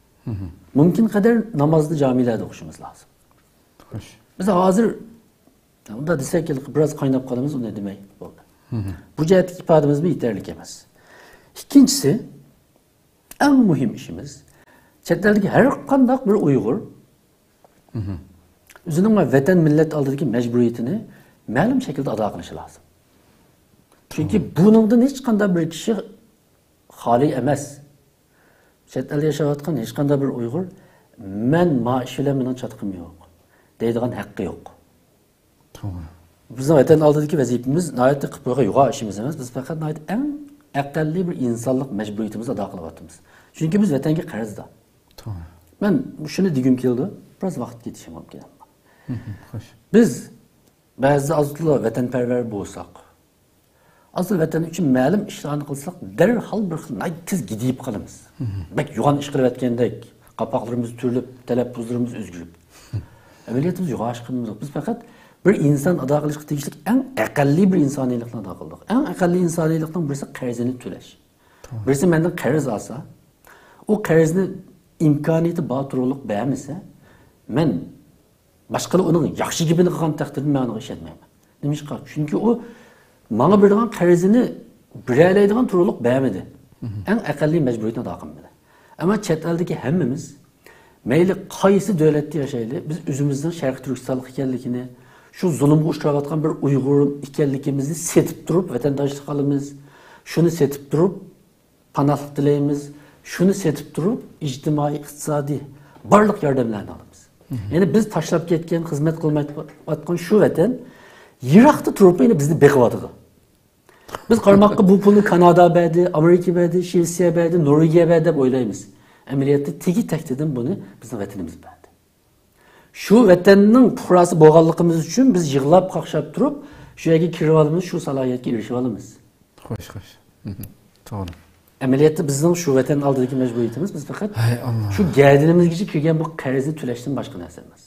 Speaker 2: Mümkün kadar namazlı camilerde okuşumuz lazım.
Speaker 1: Hoş.
Speaker 2: Mesela hazır, onda desek ki biraz kaynap kalımız o ne demek? Bu cihetlik ifademiz mi yeterlik emez. İkincisi, en mühim işimiz, çetlerdeki her kandak bir Uygur, özünün vatan millet aldığındaki mecburiyetini məlum şekilde ada kılışı lazım. Çünkü bunundan hiç kandak bir kişi hali emez. Çetlerde yaşayatkan hiç kandak bir Uygur, men maaş ile menen çatkım yok. Deydiğen hakkı yok.
Speaker 1: Doğru.
Speaker 2: Bizim vatan aldığındaki vazifemiz nayet kıpığa yuğa işimiz emez. Biz fakat nayet en aktalli bir insanlık mecburiyetimizi ada kılıvatımız. Çünkü biz vatanki qarzda.
Speaker 1: Doğru.
Speaker 2: Ben şunu digim keldi, biraz vakit yetişim mümkün.
Speaker 1: Hoş.
Speaker 2: Biz bazı azılı vatanperver bolsak, azılı vatan için məlum işlerini kılsak, derhal bir tez gidip kalımız. Bek yuğan iş kılıp etkendek, kapaklarımız türlüp, teleppuzlarımız özgürüp. Ameliyatımız yuğa aşkımız yok. Biz fakat bir insan ada kılışık tegişlik en akalli bir insanilikten ada kıldık. En akalli insanilikten birisi qarzını töleş. Birisi benden qarz alsa, o qarzını imkaniyeti batırılık beğenmese, ben başkalı onun yaxşı gibini kılgan takdirde ben onu işletmeyim. Demiş ki, çünkü o bana birden qarzını bireyleydikten turuluk beğenmedi. En akalli mecburiyetine da akılmadı. Ama chet eldeki hemmimiz, meyli qaysı devletde yaşaylı, biz özümüzden Şərq Türkistanlık ikenlikini, şu zulümge uçravatkan bir Uygur'un ikenlikimizi setip durup, vatandaşlık alımız, şunu setip durup, panahlık dileyimiz, şunu setip durup, ictimai, iktisadi, barlık yardımlarını alımız. Yani biz taşlap ketken, hizmet kılmayı atkan şu vatan, Irak'ta durup yine bizni bekivadığı. Biz qarmoqqa bu pulni Kanada berdi, Amerika berdi, Shvetsiya berdi, Norvegiya berdi deb o'ylaymiz. Amaliyotda tegi taktidan buni bizning vatanimiz berdi. Shu vatanning puhrasi bo'lganligimiz uchun biz yig'lab qaqshab turib, shu yerga kirib olamiz, shu salohiyatga erishib olamiz.
Speaker 1: Xo'sh. To'g'ri.
Speaker 2: Amaliyotda bizning shu vatan oldidagi majburiyatimiz biz faqat shu gardinimizgacha kirgan bu qarzni to'lashdan boshqa narsa emas.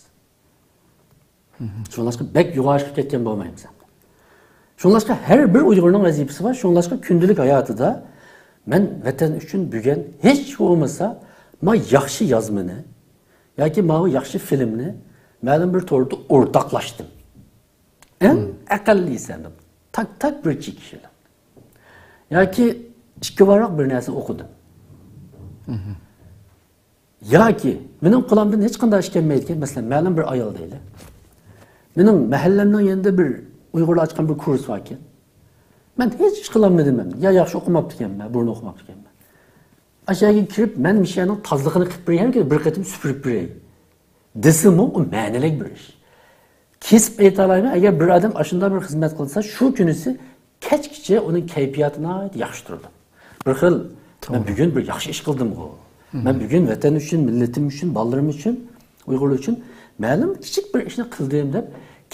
Speaker 2: Shunlashqa bek yuqoriga ketgan bo'lmaymiz. Shunlashqa har bir Uyg'urning vazifasi bor. Shunlashqa kundalik hayotida men vatan uchun bugun hech bo'lmasa ma yaxshi yozmani yoki ma yaxshi filmni ma'lum bir to'rda o'rtoqlashdim. En aqallisi tak bir kişiler. Yoki ikki varaq bir narsa o'qidim. Yoki mening qo'limdan hech qanday ish kelmaydigan, masalan, ma'lum bir ayol deydi. Mening mahallamning yanında bir Uyg'urlar ochgan bir kurs var ekan. Men hech ish qilolmadim. Ya yaxshi o'qimabdi ekanman, burni o'qimabdi ekanman. Aşağıya kirib, men mishaning tozligini qilib beraymi, bir qatim supurib beray. Desimi o ma'nili bir ish. Kesib aytalayman, agar bir odam ashunday bir xizmat qilsa, shu kunisi kechgacha uning kayfiyatini yaxshi turadi. Bir xil men bugun bir yaxshi ish qildim-ku. Men bugun vatan uchun, millatim uchun, bolalarim uchun, Uyg'urlar uchun ma'lum kichik bir ishni qildim deb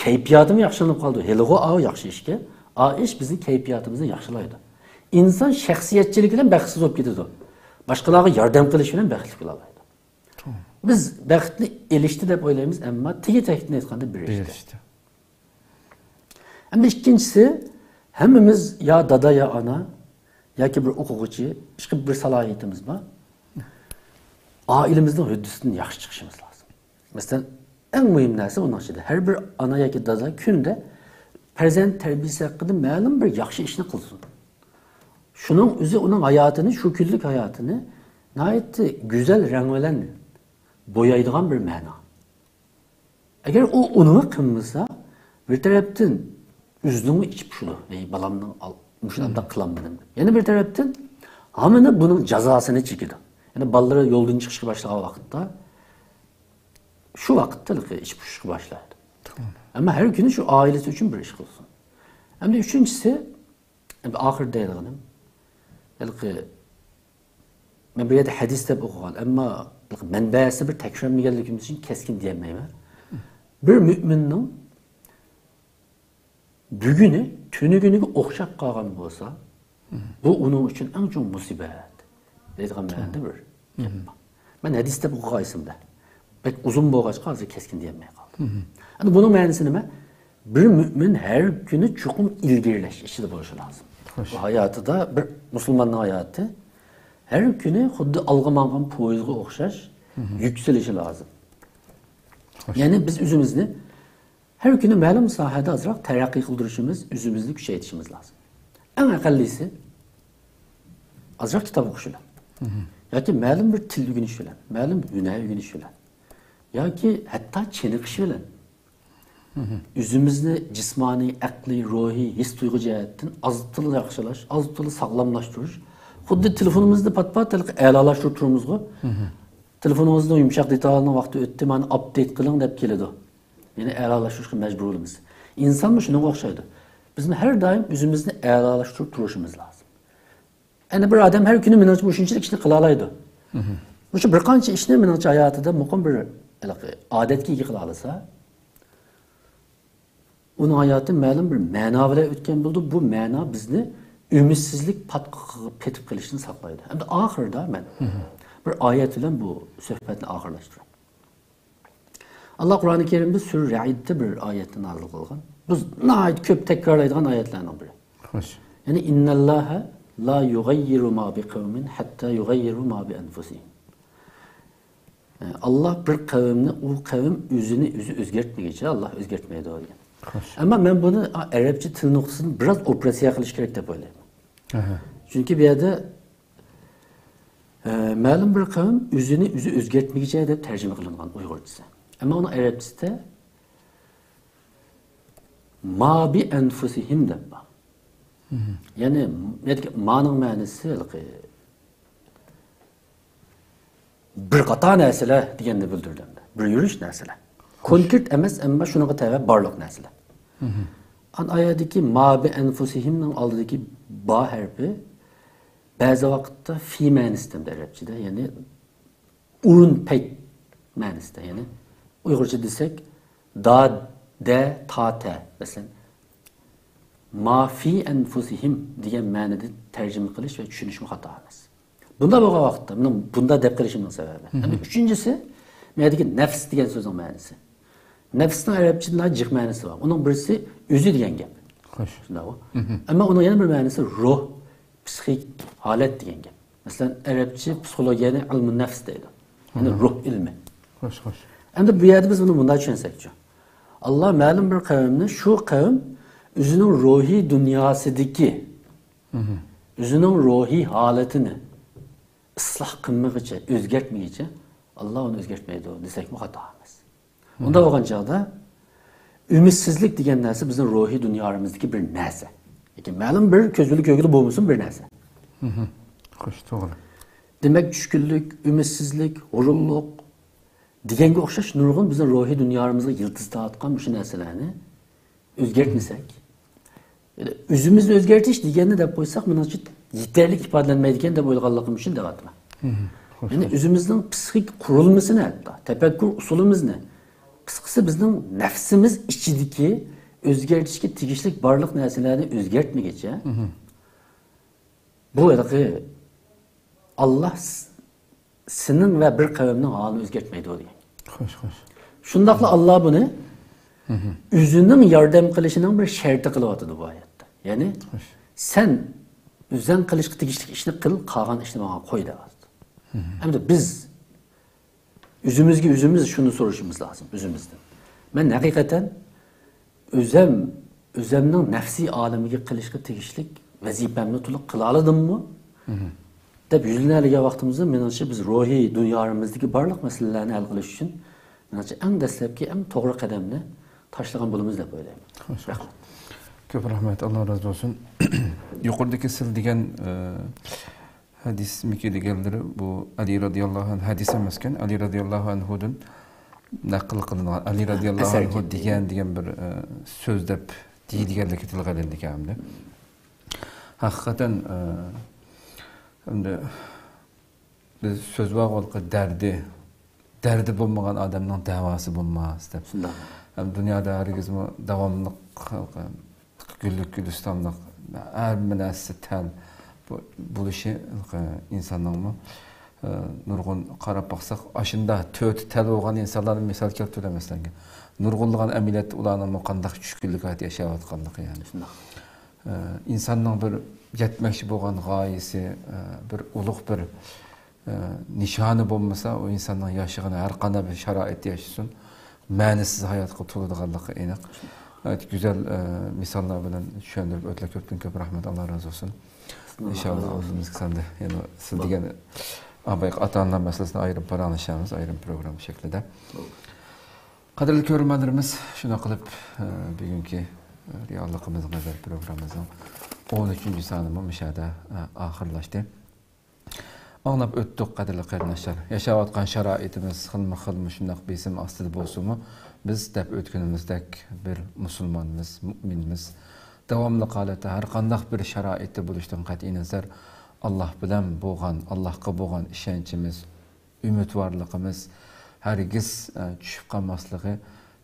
Speaker 2: kayfiyatim yaxshilanib qoldi. Heligo o yaxshi ishga, o ish bizning kayfiyatimizni yaxshilaydi. İnsan shaxsiyatchiligi bilan baxtsiz bo'lib ketadi. Boshqalarga yordam qilish bilan baxtli bo'la oladi. Biz baxtni elishdi deb o'ylaymiz, ammo tegi ta'kidni aytganda bir ishdi. Ama ikkinchisi, hammamiz ya dada ya ana yoki bir o'quvchi, chiqib bir salohiyatimiz bor. Ailemizning hududisidan yaxshi chiqishimiz lozim. Masalan, eng muhim narsa uning ichida har bir ana yoki dada kunda farzand tarbiyasi haqida ma'lum bir yaxshi ishni qilsin. Şunun o'zi uning hayotini, shu kunlik hayotini nihoyatda go'zal rang bilan bo'yaydigan bir ma'no. Agar u uni qilmasa, bir tarafdan o'zini ichib shuni, balamning mushunda qilaman. Yana bir tarafdan hamını bunun cezasını çekidi. Yani balları yoldan çıkışa başlayan vakitte şu vakitte iç puşuşu başlaydı. Tamam. Ama her gün şu ailesi için bir iş kılsın. Hem de üçüncüsü ahir değil hanım. Yani ben bir yerde hadiste okuyan ama menbaası bir tekrar mı geldiğimiz için keskin diyemeyim. Bir müminin bugünü, tünü okşak kalgan olsa bu onun için en çok musibet. Deydiğim ben bir. Ben hadiste okuyaysam da. Pek uzun boğaç kaldı keskin diyemeye kaldı. Yani bunun manasını ben bir mümin her günü çok ilgilileş. İşte bu işi lazım. Bu hayatı da bir Müslümanın hayatı her günü xuddi algımanğan poyizga okşaş yükselişi lazım. Yani biz özümüzni her günü ma'lum sahada azroq taraqqiy qildirishimiz, o'zimizni kuchaytirishimiz lazım. En aqallisi azroq kitob o'qish bilan. Yoki ma'lum bir til o'rganish bilan, ma'lum hunar o'rganish bilan. Yoki hatto chiniqish bilan. O'zimizni jismoniy, aqliy, ruhiy, his tuyg'u jihatdan aztili yaxshilash, aztili sog'lomlashtirish, xuddi telefonimizni pat-pat a'lolashtirib turibmiz-ku. Telefonimizning yumshoq detalini vaqti o'tdi, meni update qiling deb keladi. Yani a'lolashtirishga majburimiz. İnsan mı shunga o'xshaydi. Bizim her daim o'zimizni a'lolashtirib turishimiz lazım. Yani bir adam her kuni menimcha shunchalik ishni qila oladi. Shu bir qancha ishni menimcha hayotida muqim bir odatga ega qila olsa, uning hayoti ma'lum bir ma'no bilan o'tgan bo'ldi. Bu ma'no bizni ümidsizlik patqiga petib qilishni saqlaydi. Hamda oxirida men bir oyat bilan bu suhbatni oxirlashtiraman. Allah Qur'on-i Kerim'de Sure Ra'id'de bir ayetini nazil qilgan. Biz nəhayət köp təkrarlaydigan ayetlərdən biri.
Speaker 1: Xoş.
Speaker 2: Yani innallaha la yughayyiru ma biqawmin hatta yughayyiru ma bi anfusihim. Yani Allah bir kavimni, o kavim özünü özgertmeyince Allah özgertmeydi o diyen. Ama ben bunu Arapça til noktasını biraz operasiya qilish kerak deb o'ylayman. Çünkü bir yerde ma'lum bir kavim özünü özgertmeyince deb tercüme qilingan Uyg'urchasi. Ama onu Arapçada ma bi enfusihim deb var. Yani ma'nın ma'nosi bir qata narsalar deganni bildirdi. Bir yurish narsalar. Konkret emas, ammo shunaqa tava barliq narsalar. Ayadaki ma bi enfusihim'nin aldığındaki ba harfi bazı vakitte fi manasında Arapçada yani urun pek manasında yani Uygurca desek da de ta te mesela ma fi enfusihim diye manada tercüme kılış ve düşünüşme hatamız. Bunda bu vakitte bunda dep kılışımın sebebi. Yani üçüncüsü meğerdeki nefs diyen sözün manası. Nefsin Arapçada cık manası var. Onun birisi özü diyen gap.
Speaker 1: Hoş.
Speaker 2: Ama onun yana bir manası ruh, psixik halet diyen gap. Mesela Arapça psikolojiyada ilm-i nefs deydi. Yani ruh ilmi.
Speaker 1: Hoş.
Speaker 2: Hem de bu yerde biz bunu bundan düşünsek. Allah ma'lum bir kavimni şu kavim özünün ruhi dünyasındaki özünün ruhi haletini ıslah kılmak için, özgertmek için Allah onu özgertmeydi desek mi hatamız. Onda olan çağda ümitsizlik diyen narsa bizim ruhi dünyamızdaki bir narsa. Yani ma'lum bir közlülük ögülü bulmuşsun bir narsa.
Speaker 1: Hoş, doğru.
Speaker 2: Demek düşkünlük, ümitsizlik, hurulluk degenge o'xshash nurg'un bizning ruhiy dunyomizga yıldız dağıtkan bu narsalarni o'zgartmasak, o'zimizni o'zgartish deganni deb qo'ysak, menimcha yetarli ifodalanmaydigan deb o'ylaganligim uchun deyapman. Yani o'zimizning psixik qurilmasini, tafakkur usulimizni, qisqasi bizning nafsimiz ichidagi o'zgartishga tegishli barliq narsalarni o'zgartmaguncha bu yerda Allah senin ve bir kavimnin halini özgertmeydi o diye.
Speaker 1: Hoş.
Speaker 2: Şundakla Allah bunu özünün yardım kılışının bir şerti kılıvatıdı bu ayette. Yani sen özden kılışkı tegişlik işini kıl, kalan işini bana koy da vardı. Hem de biz özümüz şunu soruşumuz lazım özümüzden. Ben hakikaten özemnin nefsi alemiga kılışkı tegişlik vazifemni to'liq qila oladimmi? Deb yuzlanadigan vaqtimizda menimcha biz ruhiy dunyomimizdagi barliq masalalarni hal qilish uchun menimcha eng dastlabki eng to'g'ri qadamni tashlagan bo'lamiz deb o'ylayman. Rahmat.
Speaker 1: Ko'p rahmat, Alloh razı olsun. Yuqoridagi sil degan hadis mikidiganlari bu Ali radhiyallohu anh hadis emaskan, Ali radhiyallohu anhudan naql qilingan, Ali radhiyallohu anhu degan bir so'z deb deyilganligi tilga ilingandir. Haqiqatan Şimdi biz söz var ki derdi bulmayan adamın davası bulmaz. Hem dünyada herkes devamlılık, güllük, gülistanlık, her münasip tel buluşu insanın nurgun qarab baksak aşında töt tel olan insanların misal keltiremezler. Nurgunluğun emniyet ulanın muqandaq düşkünlük hayat yaşayatqanlığı yani. İnsanın bir yetmekçi bo'lgan g'oyasi, bir ulug' bir nishoni bo'lmasa, o insonning yashag'ini har qanday bir sharoitda yashasin, ma'nisiz hayotga to'ladiganligi aniq. Evet, güzel misallar bilan tushuntirib o'tlar. Ko'p rahmat, Alloh razı olsun. İnşallah o'zimizga sanda yana siz degan ota-onalar masalasini ayirib paranglashamiz, ayrim program shaklida. Qadrli ko'ruvchilarimiz, shuna qilib bugungi realligimizning nazar programmamizning 13. sanımı müşahede ahırlaştı. Anlap öttük qadrli qarindoshlar. Yaşayotgan sharoitimiz xilma-xil shundoq besim ostida bo'lsa-mu, biz deb o'tganimizdek bir musulmonmiz, mu'minmiz. Davomli holatda har qanday bir sharoitda bo'lishdan qat'iy nazar Alloh bilan bo'lgan, Allohga bo'lgan ishonchimiz, umidvorligimiz hargiz tushib qolmasligi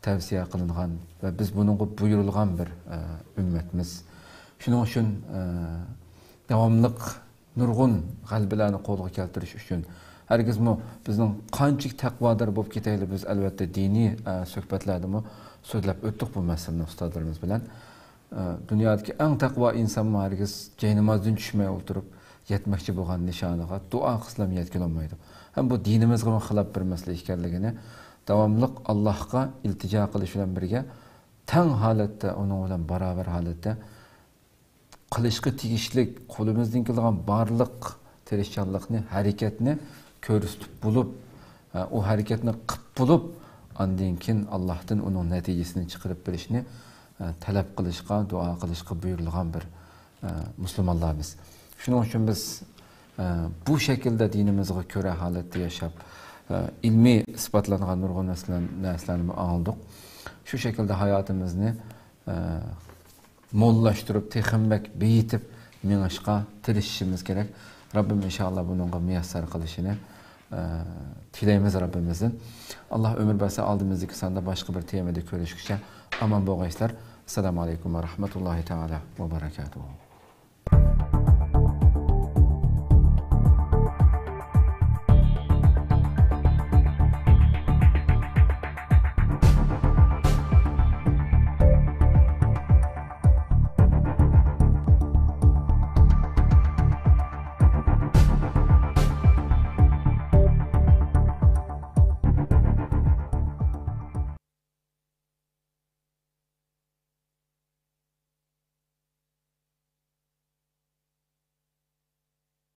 Speaker 1: tavsiya qilingan va biz buningga buyurilgan bir ummatmiz. Şunun için devamlılık nurgun qalblarni qo'lga keltirish uchun herkes mu bizning qanchalik taqvodor bo'lib ketaylik biz albatta diniy suhbatlarda mu so'zlab o'tdik bu masalani ustozlarimiz bilan. Dunyodagi eng taqvo inson herkes jaynamozdan tushmay o'tirib yetmoqchi bo'lgan nishoniga duo qilsam yetkin olmaydi. Ham bu dinimizga xilof bir masala ekanligini davomli Allohga iltijo qilish bilan birga tang holatda uning bilan barobar holatda qilishga tegishlik qo'limizdan kelgan barliq tirishchanlikni, harakatni ko'rsatib bo'lib, o harakatni qilib bo'lib, ondan keyin Allohdan uning natijasini chiqarib berishni talab qilishga, duo qilishga buyurilgan bir musulmonlarmiz. Shuning uchun biz bu shaklda dinimizga ko'ra holatda yashab, ilmiy isbotlangan nurg'un narsalarni oldik. Shu shaklda hayotimizni mollaştırıp, texinmek, beyitip, meňaşqa tirişişimiz gerek. Rabbim inşallah bununla müyassar kılışını tileyimiz Rabbimizin. Allah ömür bası aldığımızdaki sanda başka bir temada görüşükçe aman boğayslar. Assalamu alaikum ve rahmetullahi teala ve berekatuhu.